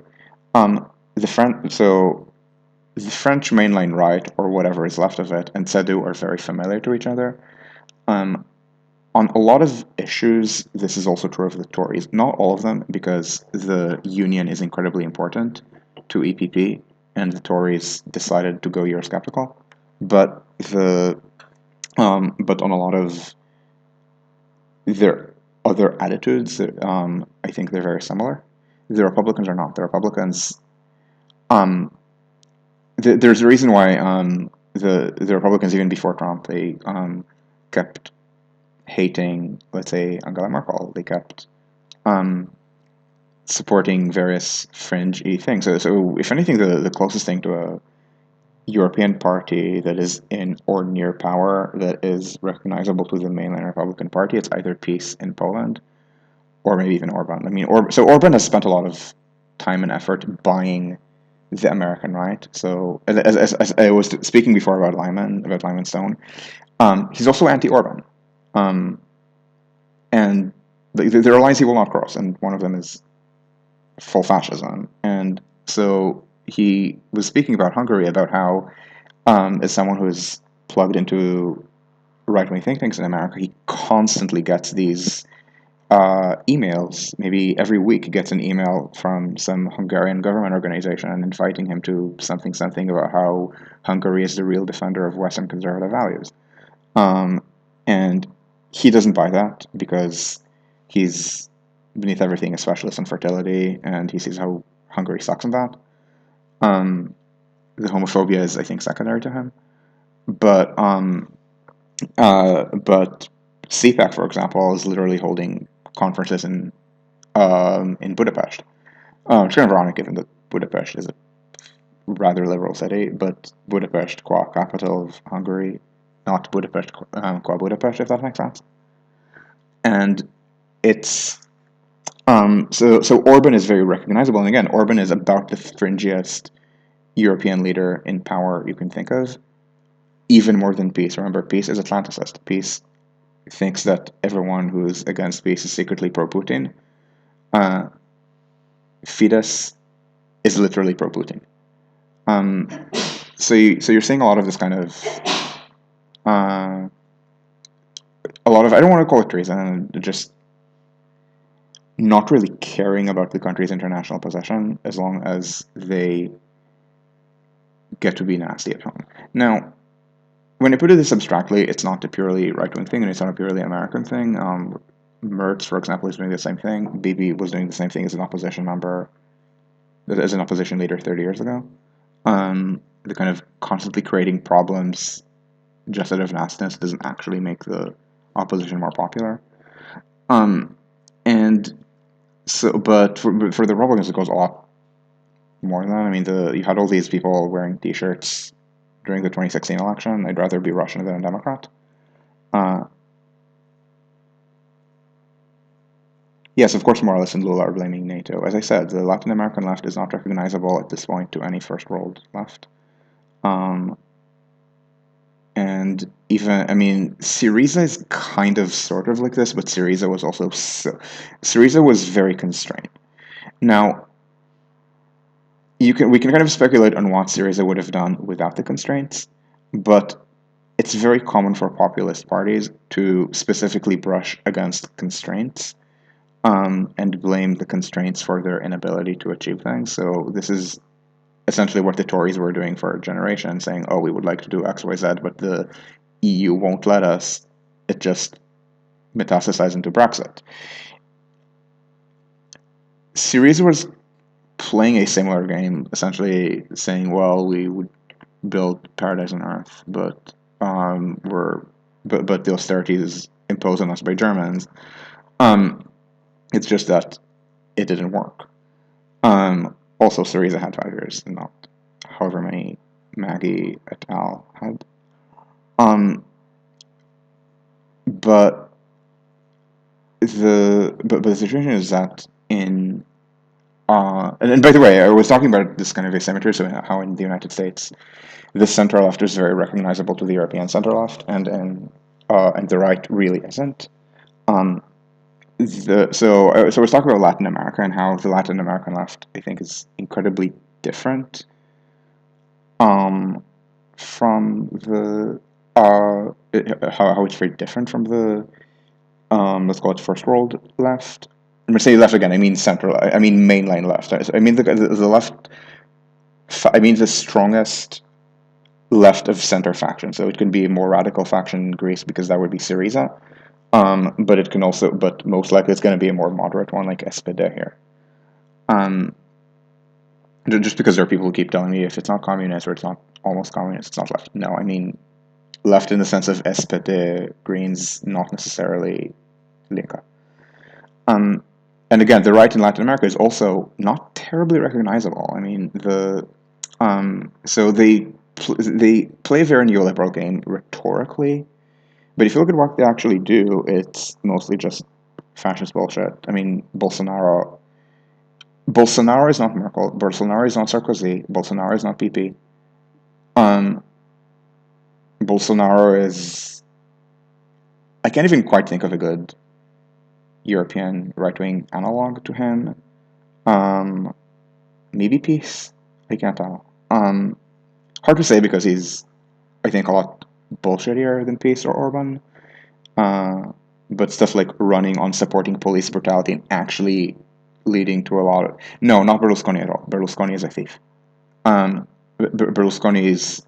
Um, the French mainline right, or whatever is left of it, and CEDU are very familiar to each other. Um, on a lot of issues, this is also true of the Tories. Not all of them, because the union is incredibly important to EPP, and the Tories decided to go Eurosceptical. But but on a lot of their other attitudes, I think they're very similar. The Republicans are not. The Republicans, um, there's a reason why the Republicans, even before Trump, they kept hating, let's say, Angela Merkel. They kept um, supporting various fringe-y things. So if anything, the closest thing to a European party that is in or near power that is recognizable to the mainline Republican Party, it's either PiS in Poland or maybe even Orban. I mean, so Orban has spent a lot of time and effort buying the American right. So as I was speaking before about Lyman Stone, he's also anti-Orban. Um, and there are lines he will not cross, and one of them is full fascism. And so he was speaking about Hungary, about how, as someone who is plugged into right wing think tanks in America, he constantly gets these emails. Maybe every week, gets an email from some Hungarian government organization inviting him to something about how Hungary is the real defender of Western conservative values. Um, and he doesn't buy that because he's beneath everything a specialist in fertility, and he sees how Hungary sucks in that. Um, the homophobia is, I think, secondary to him. But CPAC, for example, is literally holding conferences in Budapest. It's kind of ironic given that Budapest is a rather liberal city, but Budapest, qua capital of Hungary, not Budapest, qua Budapest, if that makes sense. And it's so Orban is very recognizable, and again, Orban is about the fringiest European leader in power you can think of, even more than PiS. Remember, PiS is Atlanticist. PiS thinks that everyone who's against PiS is secretly pro-Putin. Uh, Fidesz is literally pro-Putin. Um, so you're seeing a lot of this kind of a lot of, I don't want to call it treason, just not really caring about the country's international possession as long as they get to be nasty at home. Now, when I put it this abstractly, it's not a purely right-wing thing, and it's not a purely American thing. Mertz, for example, is doing the same thing. Bibi was doing the same thing as an opposition leader 30 years ago. The kind of constantly creating problems just out of nastiness doesn't actually make the opposition more popular. And so, but for the Republicans, it goes a lot more than that. I mean, you had all these people wearing T-shirts during the 2016 election. I'd rather be Russian than a Democrat. Yes, of course, Morales and Lula are blaming NATO. As I said, the Latin American left is not recognizable at this point to any first world left. Um, And even, I mean, Syriza is kind of sort of like this, but Syriza was very constrained. Now, we can kind of speculate on what Syriza would have done without the constraints, but it's very common for populist parties to specifically brush against constraints, and blame the constraints for their inability to achieve things. So this is essentially what the Tories were doing for a generation, saying, "Oh, we would like to do X, Y, Z, but the EU won't let us." It just metastasized into Brexit. Syriza was playing a similar game, essentially saying, "Well, we would build paradise on earth, but we're but the austerity is imposed on us by Germans." Um, it's just that it didn't work. Also, Syriza had 5 years, and not however many Maggie et al. Had. Um, but the situation is that and by the way, I was talking about this kind of asymmetry, so how in the United States the center left is very recognizable to the European center left, and the right really isn't. Um, so I was talking about Latin America and how the Latin American left, I think, is incredibly different, um, from the how it's very different from the, let's call it first world left. When I say left again, I mean central. I mean mainline left. I mean the left. I mean the strongest left of center faction. So it can be a more radical faction in Greece because that would be Syriza. But it can also, but most likely it's going to be a more moderate one like SPD here. Um, just because there are people who keep telling me if it's not communist or it's not almost communist, it's not left. No, I mean left in the sense of SPD, Greens, not necessarily Linka. Um, and again, the right in Latin America is also not terribly recognizable. I mean, so they play a very neoliberal game rhetorically, but if you look at what they actually do, it's mostly just fascist bullshit. I mean, Bolsonaro is not Merkel. Bolsonaro is not Sarkozy. Bolsonaro is not PP. Um, Bolsonaro is. I can't even quite think of a good European right wing analog to him. Um, Maybe Peace. I can't tell. Hard to say because he's, I think, a lot bullshittier than Peace or Orban. Uh, but stuff like running on supporting police brutality and actually leading to a lot of, no, not Berlusconi at all. Berlusconi is a thief. Berlusconi's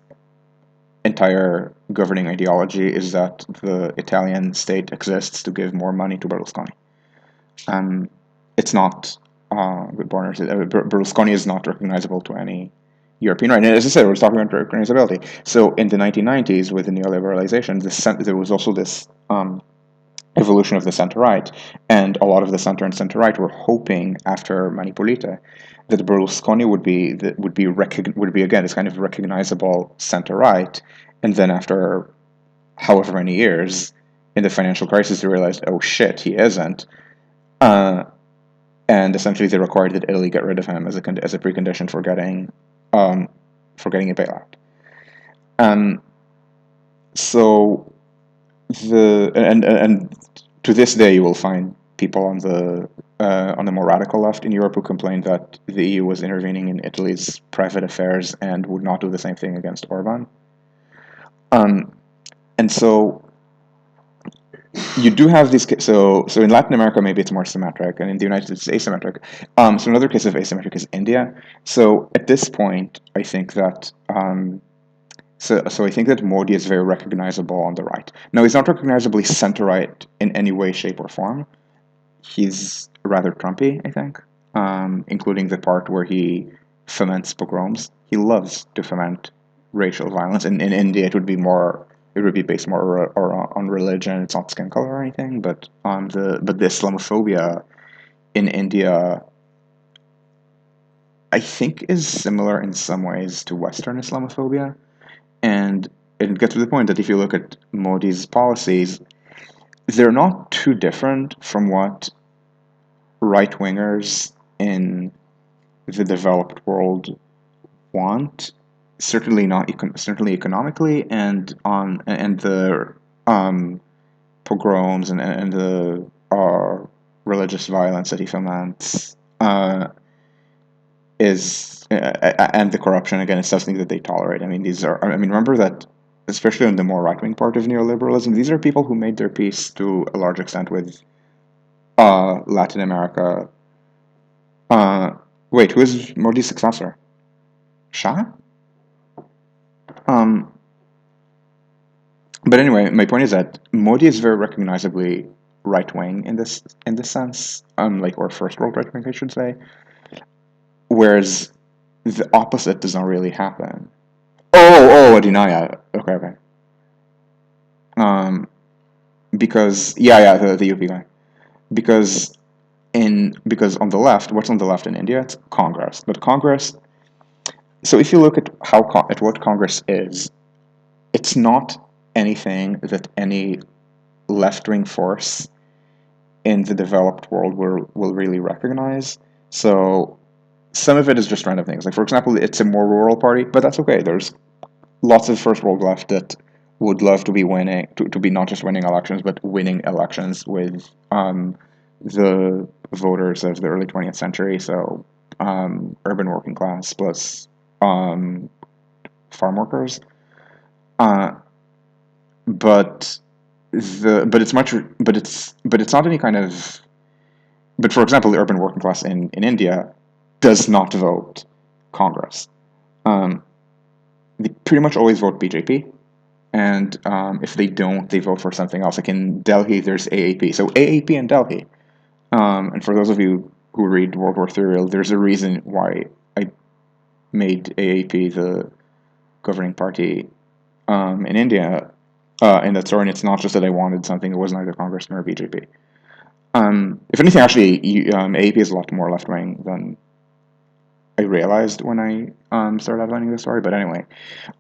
entire governing ideology is that the Italian state exists to give more money to Berlusconi. It's not, Berlusconi is not recognizable to any European right. And as I said, we're talking about recognizability. So in the 1990s, with the neoliberalization, there was also this evolution of the center right, and a lot of the center and center right were hoping after Manipulite that Berlusconi would be again this kind of recognizable center right, and then after however many years in the financial crisis, they realized, oh shit, he isn't. And essentially they required that Italy get rid of him as a precondition for getting a bailout. So and to this day you will find people on the more radical left in Europe who complained that the EU was intervening in Italy's private affairs and would not do the same thing against Orban. And so you do have these. So in Latin America, maybe it's more symmetric, and in the United States, it's asymmetric. So another case of asymmetric is India. So at this point, I think that I think that Modi is very recognizable on the right. Now he's not recognizably center right in any way, shape, or form. He's rather Trumpy, I think, including the part where he foments pogroms. He loves to foment racial violence. In India, it would be based more or on religion. It's not skin color or anything, but the Islamophobia in India, I think, is similar in some ways to Western Islamophobia, and it gets to the point that if you look at Modi's policies, they're not too different from what right wingers in the developed world want. certainly economically, and the um, pogroms and the religious violence that he foments is and the corruption again is something that they tolerate. I mean, these are. I mean, remember that, especially in the more right wing part of neoliberalism, these are people who made their peace to a large extent with Latin America. Uh, Wait, who is Modi's successor? Shah? Um, but anyway, my point is that Modi is very recognizably right wing in this sense, like or first world right wing, I should say. Whereas the opposite does not really happen. Adinaya. Okay, okay. Um, because the UP guy. Because because on the left, what's on the left in India? It's Congress. But Congress. So if you look at at what Congress is, it's not anything that any left wing force in the developed world will really recognize. So some of it is just random things. Like for example, it's a more rural party, but that's okay. There's lots of first world left that would love to be winning to be not just winning elections but winning elections with the voters of the early 20th century. So urban working class plus um, farm workers. Uh, but but it's much but it's not any kind of but for example the urban working class in India does not vote Congress. Um, they pretty much always vote BJP. And if they don't, they vote for something else. Like in Delhi, there's AAP. So AAP in Delhi. And for those of you who read World War III, there's a reason why I made AAP the governing party in India in that story. And it's not just that I wanted something that was neither Congress nor BJP. If anything, actually, AAP is a lot more left wing than I realized when I started outlining the story. But anyway,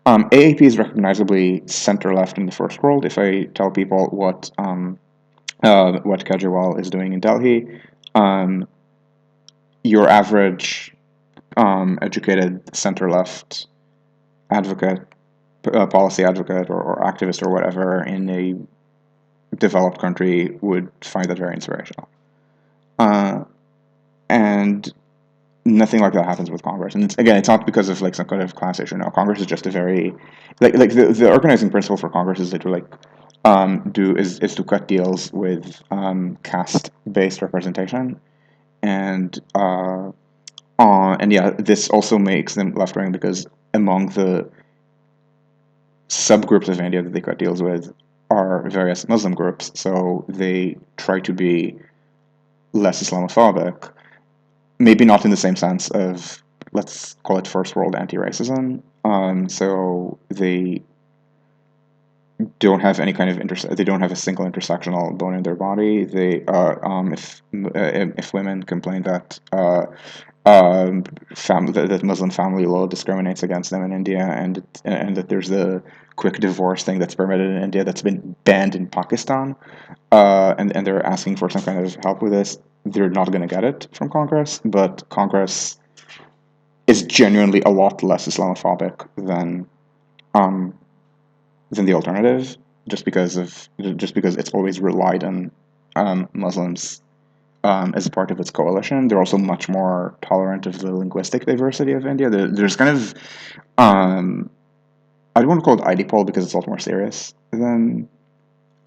AAP is recognizably center left in the first world. If I tell people what Kejriwal is doing in Delhi, um, your average educated center left advocate, policy advocate, or activist or whatever in a developed country would find that very inspirational. And nothing like that happens with Congress. And again, it's not because of like some kind of class issue. No, Congress is just a very like the organizing principle for Congress is to like is to cut deals with caste based representation, and yeah, this also makes them left wing because among the subgroups of India that they cut deals with are various Muslim groups, so they try to be less Islamophobic. Maybe not in the same sense of, let's call it first world anti-racism. So they don't have any kind of they don't have a single intersectional bone in their body. They if women complain that that Muslim family law discriminates against them in India, and that there's the quick divorce thing that's permitted in India that's been banned in Pakistan, and they're asking for some kind of help with this. They're not going to get it from Congress, but Congress is genuinely a lot less Islamophobic um, than the alternative, just because it's always relied on Muslims as a part of its coalition. They're also much more tolerant of the linguistic diversity of India. There's kind of I don't want to call it IDPOL because it's a lot more serious than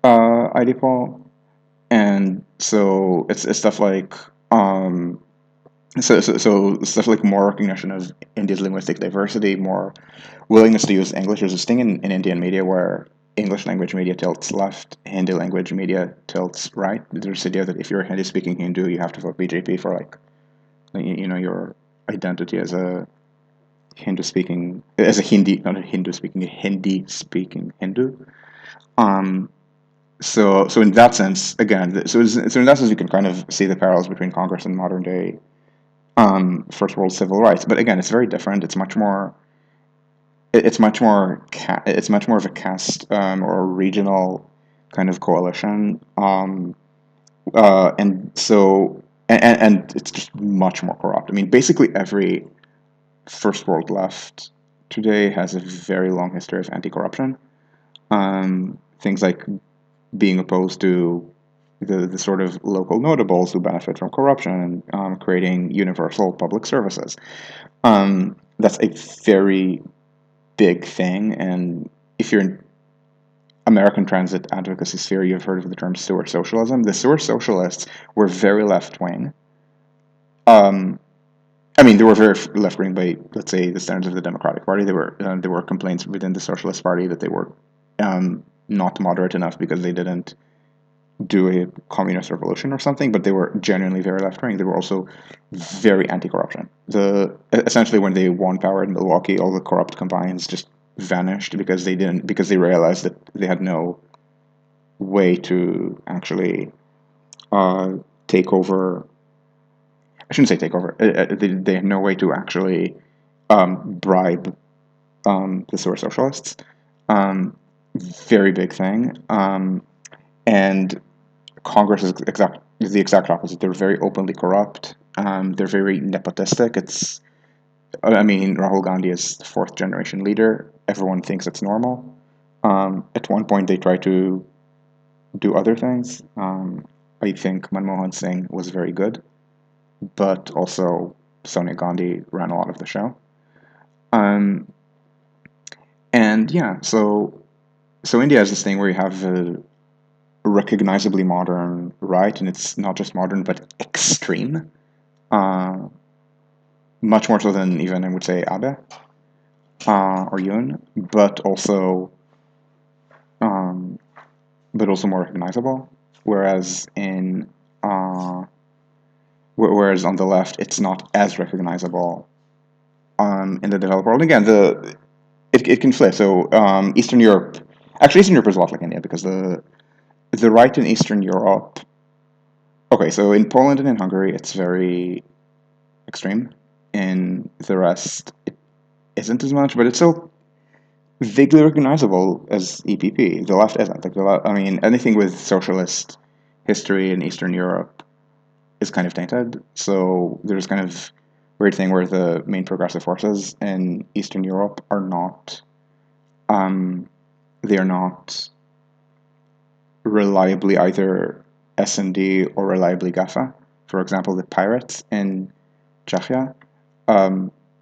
IDPOL, and so it's stuff like so stuff like more recognition of India's linguistic diversity, more willingness to use English. There's this thing in Indian media where English language media tilts left, Hindi language media tilts right. There's this idea that if you're Hindi speaking Hindu, you have to vote BJP for like your identity as a Hindu speaking as a Hindi, not a Hindu speaking, a Hindi speaking Hindu. Um, so in that sense, again, so in that sense, you can kind of see the parallels between Congress and modern day first world civil rights. But again, it's very different. It's much more of a caste or a regional kind of coalition, and so and it's just much more corrupt. I mean, basically every first world left today has a very long history of anti-corruption. Things like being opposed to the sort of local notables who benefit from corruption, and creating universal public services. That's a very big thing, and if you're in American transit advocacy sphere, you've heard of the term sewer socialism. The sewer socialists were very left wing. Um, I mean, they were very left wing by, let's say, the standards of the Democratic Party. There were complaints within the Socialist Party that they were not moderate enough because they didn't do a communist revolution or something, but they were genuinely very left wing. They were also very anti-corruption. Essentially, when they won power in Milwaukee, all the corrupt combines just vanished because they realized that they had no way to actually take over. I shouldn't say take over. They had no way to actually bribe the sewer socialists. Very big thing. And Congress is the exact opposite. They're very openly corrupt. They're very nepotistic. I mean, Rahul Gandhi is the fourth generation leader. Everyone thinks it's normal. At one point, they tried to do other things. I think Manmohan Singh was very good, but also Sonia Gandhi ran a lot of the show. Um, and yeah, so India has this thing where you have a recognizably modern right, and it's not just modern but extreme, much more so than even I would say Abe or Yoon, um, but also more recognizable. Whereas whereas on the left, it's not as recognizable. In the developed world, again, it can flip. So Eastern Europe is a lot like India because the right in Eastern Europe. Okay, so in Poland and in Hungary, it's very extreme. In the rest, it isn't as much, but it's still vaguely recognizable as EPP. The left isn't. I mean, anything with socialist history in Eastern Europe is kind of tainted. So there's kind of weird thing where the main progressive forces in Eastern Europe are not, they are not reliably either SND or reliably GAFA. For example, the Pirates in Czechia,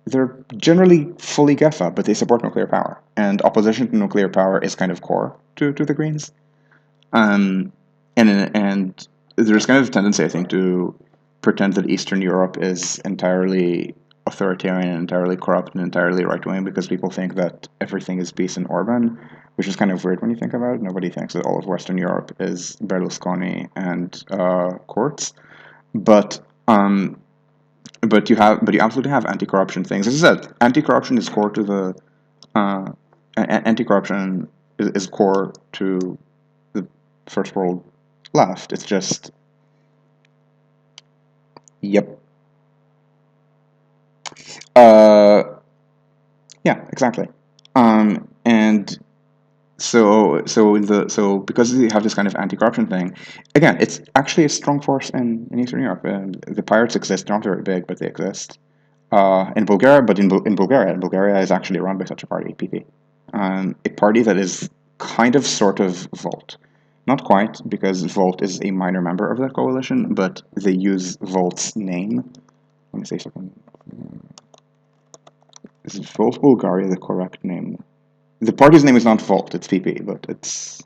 they're generally fully GAFA, but they support nuclear power. And opposition to nuclear power is kind of core to the Greens. Um, and there's kind of a tendency, I think, to pretend that Eastern Europe is entirely authoritarian and entirely corrupt and entirely right wing because people think that everything is peace in Orban, which is kind of weird when you think about it. Nobody thinks that all of Western Europe is Berlusconi and courts, but but you absolutely have anti-corruption things. As I said, anti-corruption is core to the anti-corruption is core to the first world left. It's just, yep. Uh, yeah, exactly. And so because you have this kind of anti-corruption thing, again, it's actually a strong force in Eastern Europe. And the pirates exist, they're not very big, but they exist. In Bulgaria, but in Bulgaria is actually run by such a party, PP, a party that is kind of sort of Volt. Not quite, because Volt is a minor member of that coalition, but they use Volt's name. Let me see if I can. Is Volt Bulgaria the correct name? The party's name is not Volt, it's PP, but it's.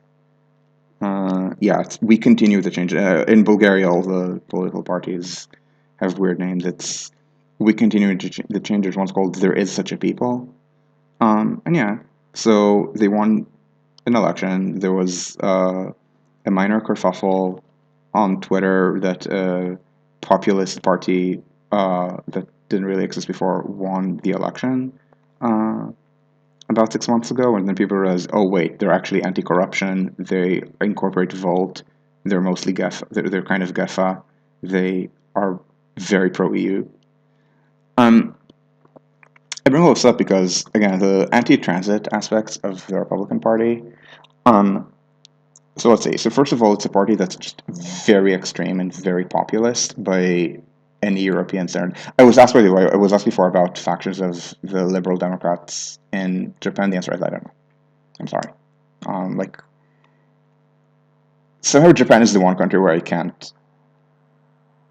Yeah, we continue the change. In Bulgaria, all the political parties have weird names. It's we continue the change. There's one's called There Is Such a People. And yeah, so they won an election. There was a minor kerfuffle on Twitter that a populist party that didn't really exist before won the election about 6 months ago, and then people realized, oh wait, they're actually anti-corruption. They incorporate Volt. They're mostly GEFA. They're kind of GEFA. They are very pro-EU. I bring all this up because, again, the anti-transit aspects of the Republican Party. So let's see. So first of all, it's a party that's just very extreme and very populist by any European standard. I was asked, by the way, I was asked before about factions of the Liberal Democrats in Japan. The answer is I don't know. I'm sorry. Like, somehow Japan is the one country where I can't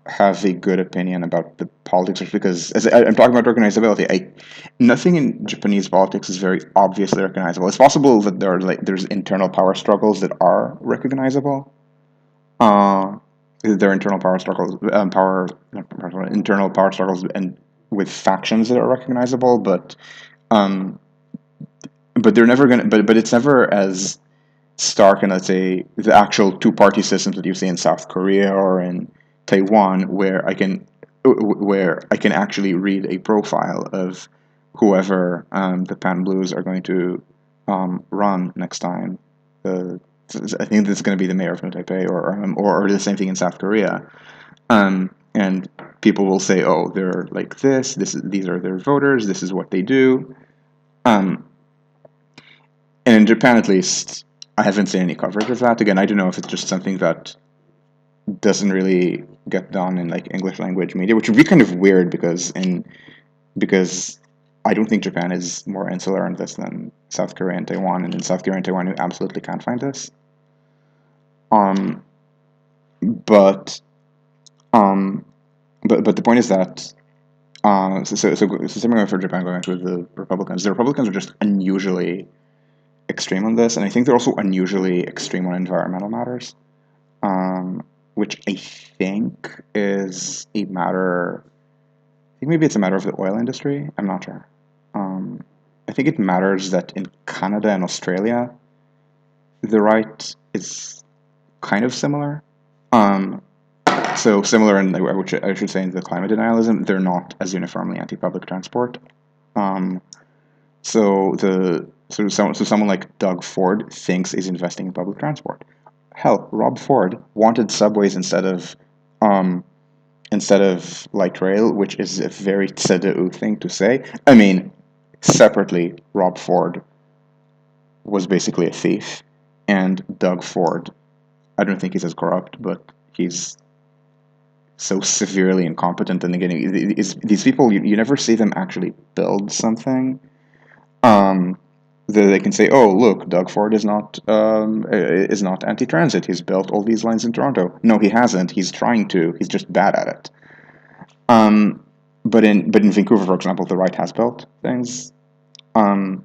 have a good opinion about the politics, because as I'm talking about recognizability, nothing in Japanese politics is very obviously recognizable. It's possible that there's internal power struggles that are recognizable. There are internal power struggles, internal power struggles, and with factions that are recognizable, um, but they're never gonna. But it's never as stark in, let's say, the actual two-party systems that you see in South Korea or in Taiwan, where I can actually read a profile of whoever the Pan Blues are going to run next time. I think this is going to be the mayor of New Taipei, or the same thing in South Korea. And people will say, "Oh, they're like this. These are their voters. This is what they do." Um, and in Japan, at least, I haven't seen any coverage of that. Again, I don't know if it's just something that doesn't really get done in like English language media, which would be kind of weird because I don't think Japan is more insular on this than South Korea and Taiwan, and in South Korea and Taiwan, you absolutely can't find this. Um, but um, but the point is that similar for Japan, going back to the Republicans. The Republicans are just unusually extreme on this, and I think they're also unusually extreme on environmental matters, which I think is a matter. I think maybe it's a matter of the oil industry. I'm not sure. I think it matters that in Canada and Australia, the right is kind of similar. Um, so similar in, which I should say, in the climate denialism, they're not as uniformly anti-public transport. Um, so someone like Doug Ford thinks he's investing in public transport. Hell, Rob Ford wanted subways instead of light rail, which is a very tsedeu thing to say. I mean, separately, Rob Ford was basically a thief, and Doug Ford, I don't think he's as corrupt, but he's so severely incompetent. And again, these people, you never see them actually build something. Um, they can say, "Oh, look, Doug Ford is not anti-transit. He's built all these lines in Toronto." No, he hasn't. He's trying to. He's just bad at it. Um, but in Vancouver, for example, the right has built things. Um,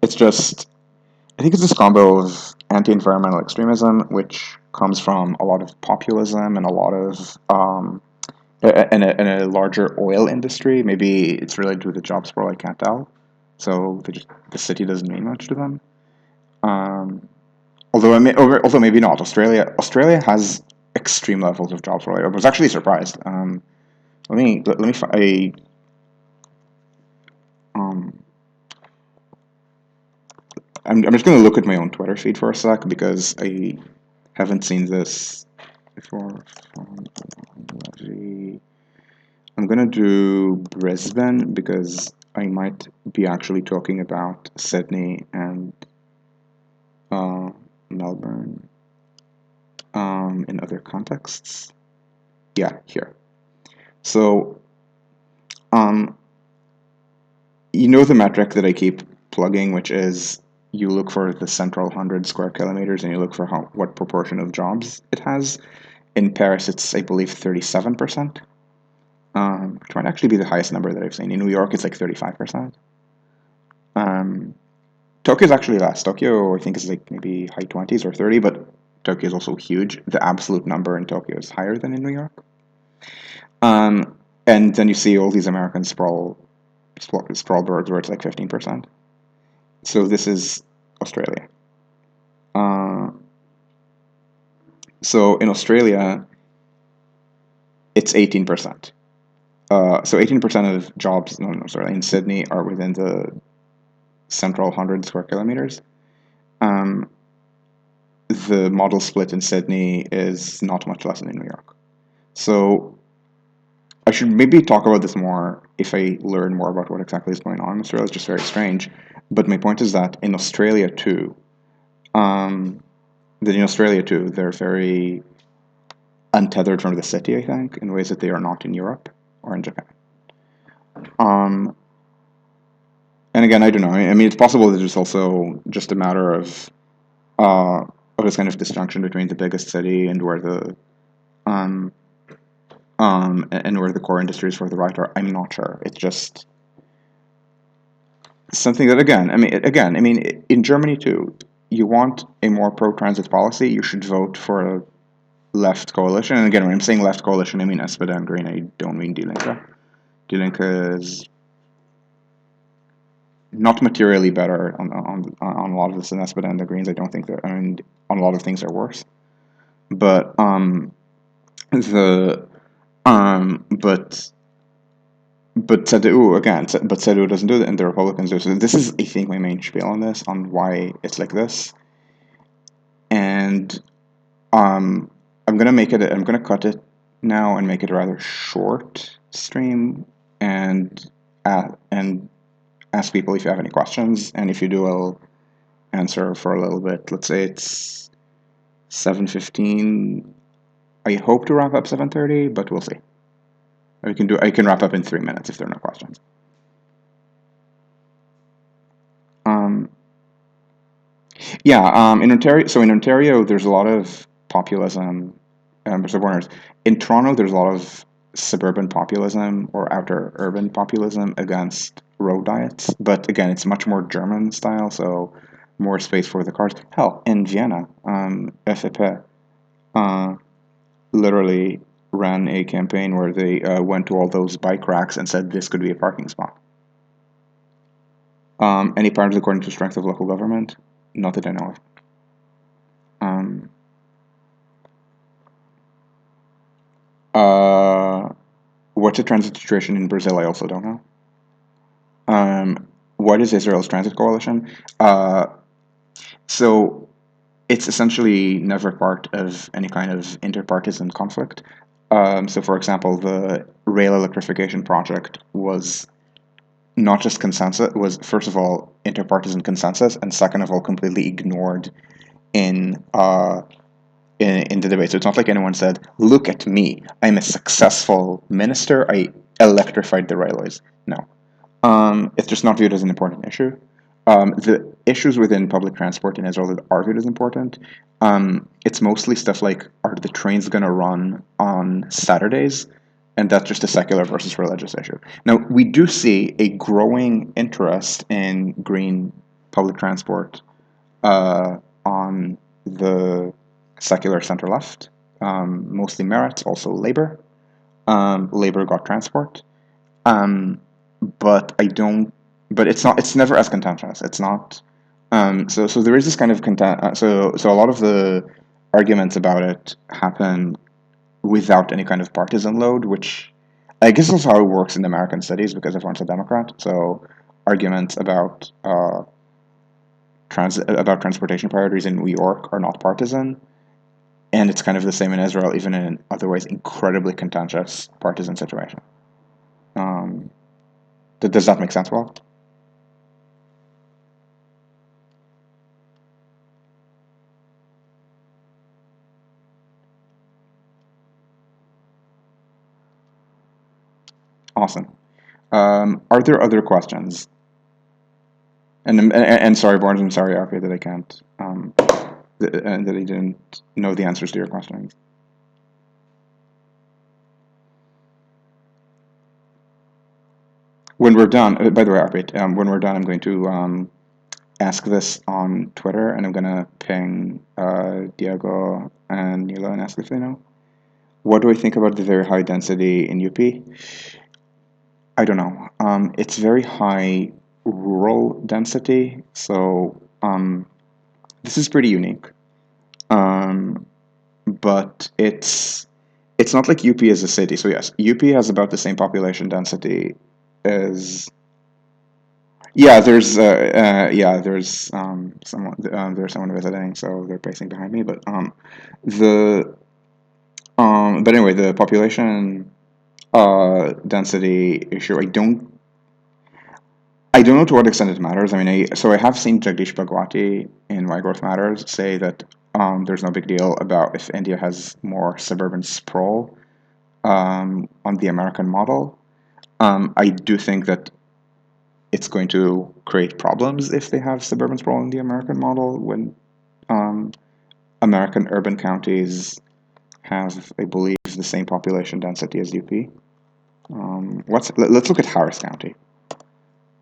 it's just, I think it's this combo of anti-environmental extremism, which comes from a lot of populism and a lot of and a larger oil industry. Maybe it's related to the job sprawl. I can't tell. So the city doesn't mean much to them. Um, although maybe not. Australia has extreme levels of job sprawl. I was actually surprised. Let me find. Um, I'm just going to look at my own Twitter feed for a sec because I haven't seen this before. I'm going to do Brisbane because I might be actually talking about Sydney and Melbourne in other contexts. Yeah, here. So, um, you know the metric that I keep plugging, which is you look for the central 100 square kilometers and you look for what proportion of jobs it has. In Paris, it's, I believe, 37%, which might actually be the highest number that I've seen. In New York, it's like 35%. Tokyo is actually less. Tokyo, I think, is like maybe high 20s or 30, but Tokyo is also huge. The absolute number in Tokyo is higher than in New York. And then you see all these American sprawl birds where it's like 15%. So this is Australia. So in Australia, it's 18%. So 18% of jobs, no, sorry, in Sydney are within the central 100 square kilometers. The model split in Sydney is not much less than in New York. So I should maybe talk about this more if I learn more about what exactly is going on in Australia. It's just very strange. But my point is that in Australia too, they're very untethered from the city, I think, in ways that they are not in Europe or in Japan. Um, and again, I don't know. I mean, it's possible that it's also just a matter uh, of this kind of disjunction between the biggest city and where the um, and where the core industries for the right are. I'm not sure. It's just something that again, I mean, in Germany too, you want a more pro-transit policy, you should vote for a left coalition. And again, when I'm saying left coalition, I mean SPD and Green. I don't mean Die Linke. Die Linke is not materially better on a lot of this than SPD and the Greens. I don't think that. I mean, on a lot of things they're worse. But the but CDU again, but CDU doesn't do that, and the Republicans do. So this is, I think, my main spiel on this, on why it's like this. And I'm gonna make it. I'm gonna cut it now and make it a rather short stream, and and ask people if you have any questions. And if you do, I'll answer for a little bit. Let's say it's 7:15. I hope to wrap up 7:30, but we'll see. I can wrap up in 3 minutes if there are no questions. Um, yeah, in Ontario, so in Ontario, there's a lot of populism, suburbaners. In Toronto, there's a lot of suburban populism or outer urban populism against road diets. But again, it's much more German style, so more space for the cars. Hell, in Vienna, FFP literally ran a campaign where they went to all those bike racks and said this could be a parking spot. Any parties according to strength of local government? Not that I know of. Um, what's the transit situation in Brazil? I also don't know. What is Israel's transit coalition? So it's essentially never part of any kind of interpartisan conflict. So, for example, the rail electrification project was not just consensus, was first of all interpartisan consensus, and second of all completely ignored in in the debate. So it's not like anyone said, "Look at me, I'm a successful minister. I electrified the railways." No, it's just not viewed as an important issue. The issues within public transport in Israel that are viewed as important, it's mostly stuff like, are the trains going to run on Saturdays? And that's just a secular versus religious issue. Now, we do see a growing interest in green public transport on the secular center left, mostly Meretz, also Labor. Labor got transport. But I don't. But it's not. It's never as contentious. It's not. So there is this kind of content. So a lot of the arguments about it happen without any kind of partisan load, which I guess is how it works in American cities because everyone's a Democrat. So arguments about transportation priorities in New York are not partisan, and it's kind of the same in Israel, even in an otherwise incredibly contentious partisan situation. Um, does that make sense, Well? Awesome. Are there other questions? And sorry, Barnes, I'm sorry, Arthur, that I can't, and that I didn't know the answers to your questions. When we're done, by the way, Arpit, when we're done, I'm going to ask this on Twitter, and I'm going to ping Diego and Nilo and ask if they know. What do I think about the very high density in UP? I don't know. It's very high rural density, so this is pretty unique. But it's not like UP is a city. So yes, UP has about the same population density as. Yeah, there's someone visiting, so they're pacing behind me. But the but anyway, the population density issue, I don't know to what extent it matters. I mean, I have seen Jagdish Bhagwati in Why Growth Matters say that there's no big deal about if India has more suburban sprawl on the American model. I do think that it's going to create problems if they have suburban sprawl in the American model when um, American urban counties have, I believe, the same population density as UP. Let's look at Harris County.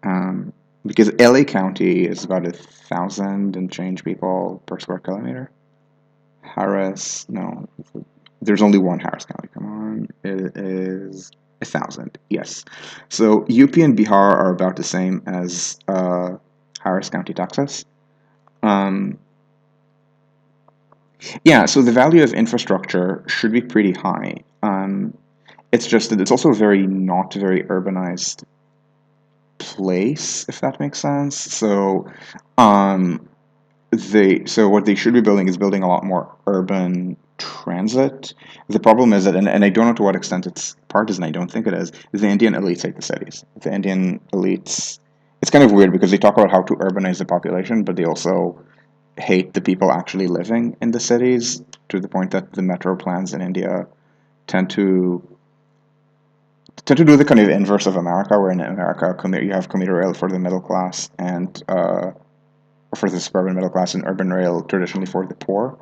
Um, because LA County is about 1,000 and change people per square kilometer. Harris, no, there's only one Harris County. Come on, it is 1,000. Yes, so UP and Bihar are about the same as Harris County, Texas. Um, yeah, so the value of infrastructure should be pretty high. It's just that it's also a very not very urbanized place, if that makes sense. Um, so what they should be building is building a lot more urban transit. The problem is that, and I don't know to what extent it's partisan, I don't think it is, the Indian elites hate the cities. The Indian elites, it's kind of weird because they talk about how to urbanize the population, but they also hate the people actually living in the cities to the point that the metro plans in India tend to do the kind of inverse of America, where in America you have commuter rail for the middle class and for the suburban middle class, and urban rail traditionally for the poor.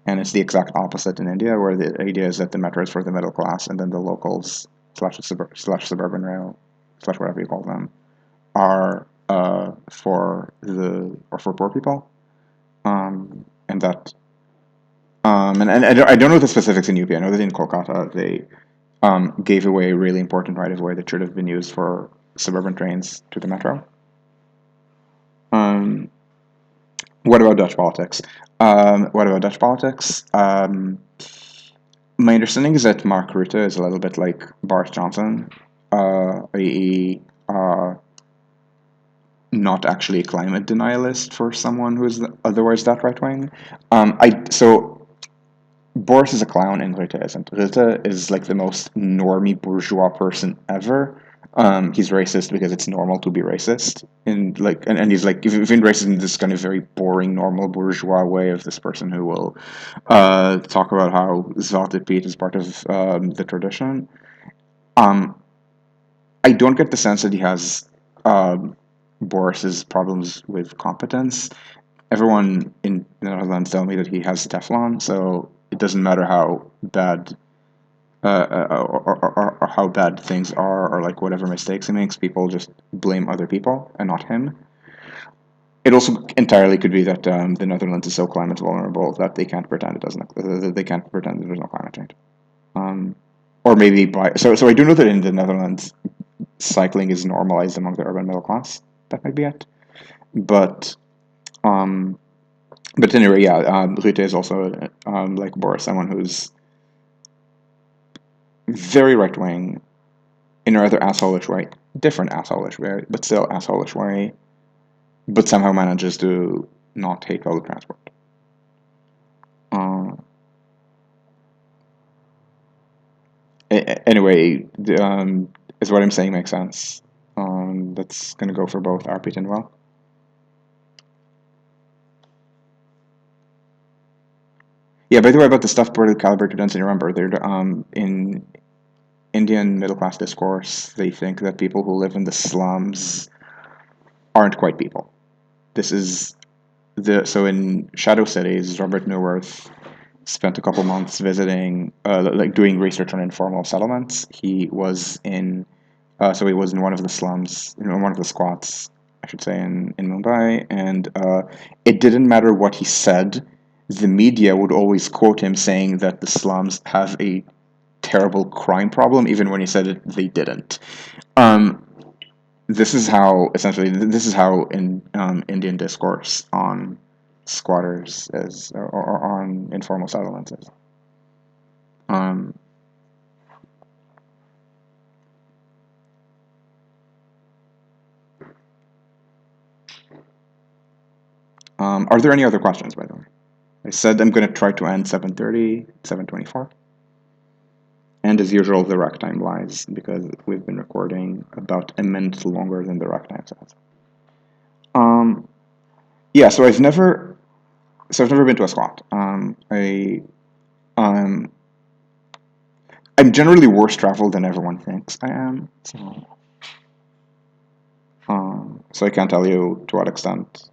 And it's the exact opposite in India, where the idea is that the metro is for the middle class, and then the locals slash suburban rail slash whatever you call them are for poor people. And that and I don't know the specifics in UP. I know that in Kolkata they gave away a really important right of way that should have been used for suburban trains to the metro. Um, what about Dutch politics? What about Dutch politics? My understanding is that Mark Rutte is a little bit like Boris Johnson, i.e., not actually a climate denialist for someone who's otherwise that right wing. So Boris is a clown and Rutte isn't. Rutte is like the most normie bourgeois person ever. He's racist because it's normal to be racist, and he's like even racist in this kind of very boring, normal bourgeois way of this person who will talk about how Zwarte Piet is part of the tradition. Um, I don't get the sense that he has um, Boris's problems with competence. Everyone in the Netherlands tell me that he has Teflon, so it doesn't matter how bad or how bad things are, or like whatever mistakes he makes, people just blame other people and not him. It also entirely could be that the Netherlands is so climate vulnerable that they can't pretend it doesn't. They can't pretend that there's no climate change. Um, or maybe so I do know that in the Netherlands, cycling is normalized among the urban middle class. That might be it. But um, but anyway, yeah, Rutte is also like Boris, someone who's very right wing in a rather assholish way, different assholish way, but still assholish way, but somehow manages to not hate public transport. Uh, anyway, is what I'm saying makes sense? That's gonna go for both Arpit and Well. Yeah, by the way, about the stuff for the calibrated density, remember, they're in Indian middle class discourse, they think that people who live in the slums aren't quite people. This is so in Shadow Cities, Robert Neuwirth spent a couple months visiting, like doing research on informal settlements. He was in one of the slums, one of the squats, I should say, in Mumbai, and it didn't matter what he said. The media would always quote him saying that the slums have a terrible crime problem, even when he said it, they didn't. Um, this is how in Indian discourse on squatters is, or on informal settlements is. Um, are there any other questions, by the way? I said I'm going to try to end 7:30, 7:24. And as usual, the rec time lies because we've been recording about a minute longer than the rec time says. Um, yeah, so I've never So I've never been to a squat. Um, I'm generally worse traveled than everyone thinks I am. So I can't tell you to what extent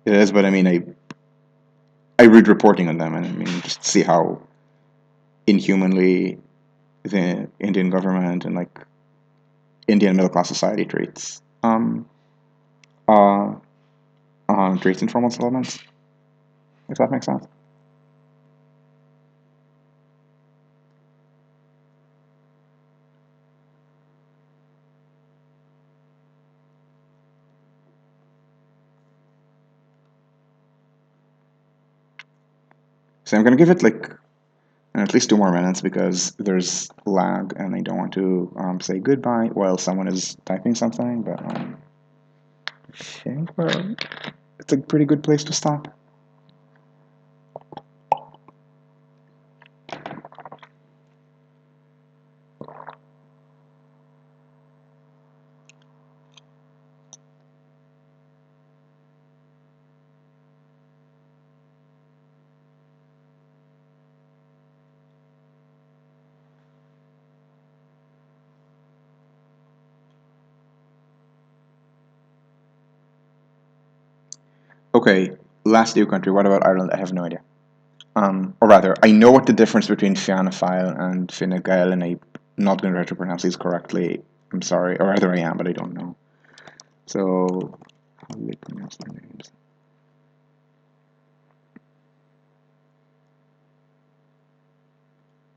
it is, but I mean, I read reporting on them, and I mean, just see how inhumanly the Indian government and like Indian middle class society uh, treats informal settlements, if that makes sense. So I'm gonna give it like at least 2 more minutes because there's lag and I don't want to say goodbye while someone is typing something. But I think it's a pretty good place to stop. Okay, last EU country. What about Ireland? I have no idea. Or rather, I know what the difference between Fianna Fáil and Fine Gael, and I'm not going to try to pronounce these correctly. I'm sorry, or rather I am, but I don't know. So, how do they pronounce their names?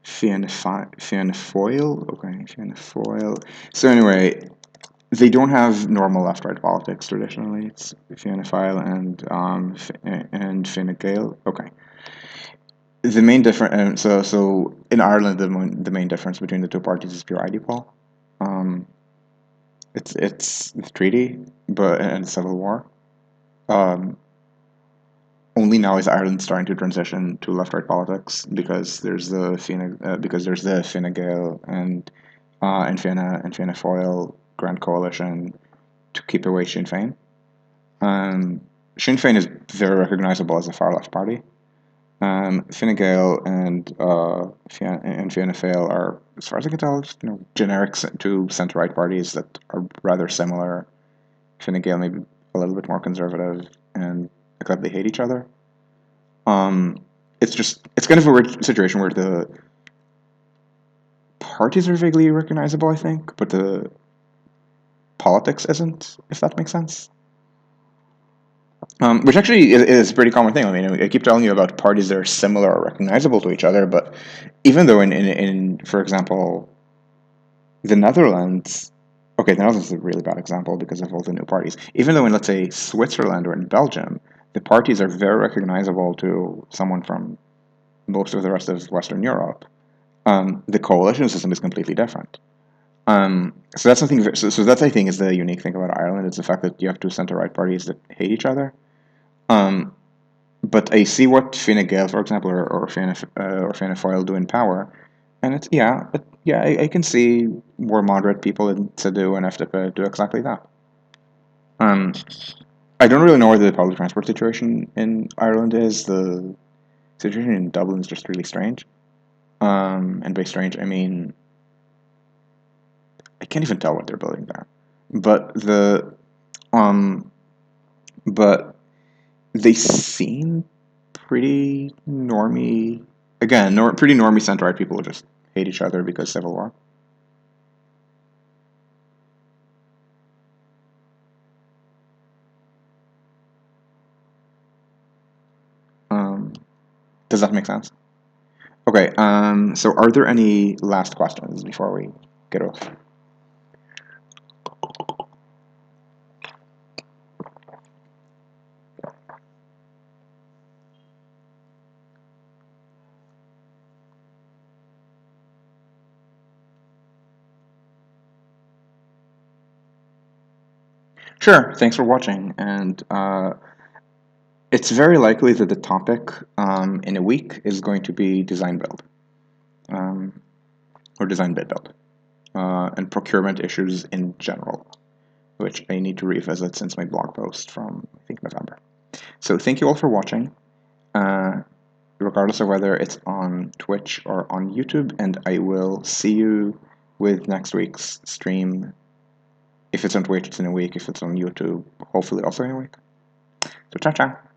Fianna Fáil? Okay, Fianna Fáil. So anyway, they don't have normal left-right politics traditionally. It's Fianna Fáil and Fine Gael. Okay. The main difference, so in Ireland, the main difference between the two parties is pure ID poll. Um, it's the treaty, but and civil war. Um, Only now is Ireland starting to transition to left-right politics because there's the Fine Gael and Fianna Fáil Grand Coalition to keep away Sinn Féin. Sinn Féin is very recognizable as a far left party. Fine Gael and Fianna Fáil are, as far as I can tell, just, generic to centre right parties that are rather similar. Fine Gael maybe a little bit more conservative, and except they hate each other. It's kind of a weird situation where the parties are vaguely recognizable, I think, but the politics isn't, if that makes sense. Which actually is a pretty common thing. I mean, I keep telling you about parties that are similar or recognizable to each other, but even though in for example, the Netherlands, okay, the Netherlands is a really bad example because of all the new parties. Even though in, let's say, Switzerland or in Belgium, the parties are very recognizable to someone from most of the rest of Western Europe, the coalition system is completely different. So that's something. So that's, I think, is the unique thing about Ireland. It's the fact that you have two center-right parties that hate each other. Um, but I see what Fine Gael, for example, or Fianna Fáil do in power, and it's I can see more moderate people in Sadu and FDP do exactly that. Um, I don't really know where the public transport situation in Ireland is. The situation in Dublin is just really strange. And by strange, I mean I can't even tell what they're building there. But um, but they seem pretty normy. Again, pretty normie center right people who just hate each other because civil war. Um, does that make sense? Okay. So are there any last questions before we get off? Sure. Thanks for watching, and it's very likely that the topic in a week is going to be design build, um, or design bid build, and procurement issues in general, which I need to revisit since my blog post from, I think, November. So thank you all for watching. regardless of whether it's on Twitch or on YouTube, and I will see you with next week's stream. If it's on Twitch, it's in a week. If it's on YouTube, hopefully also in a week. So ciao ciao.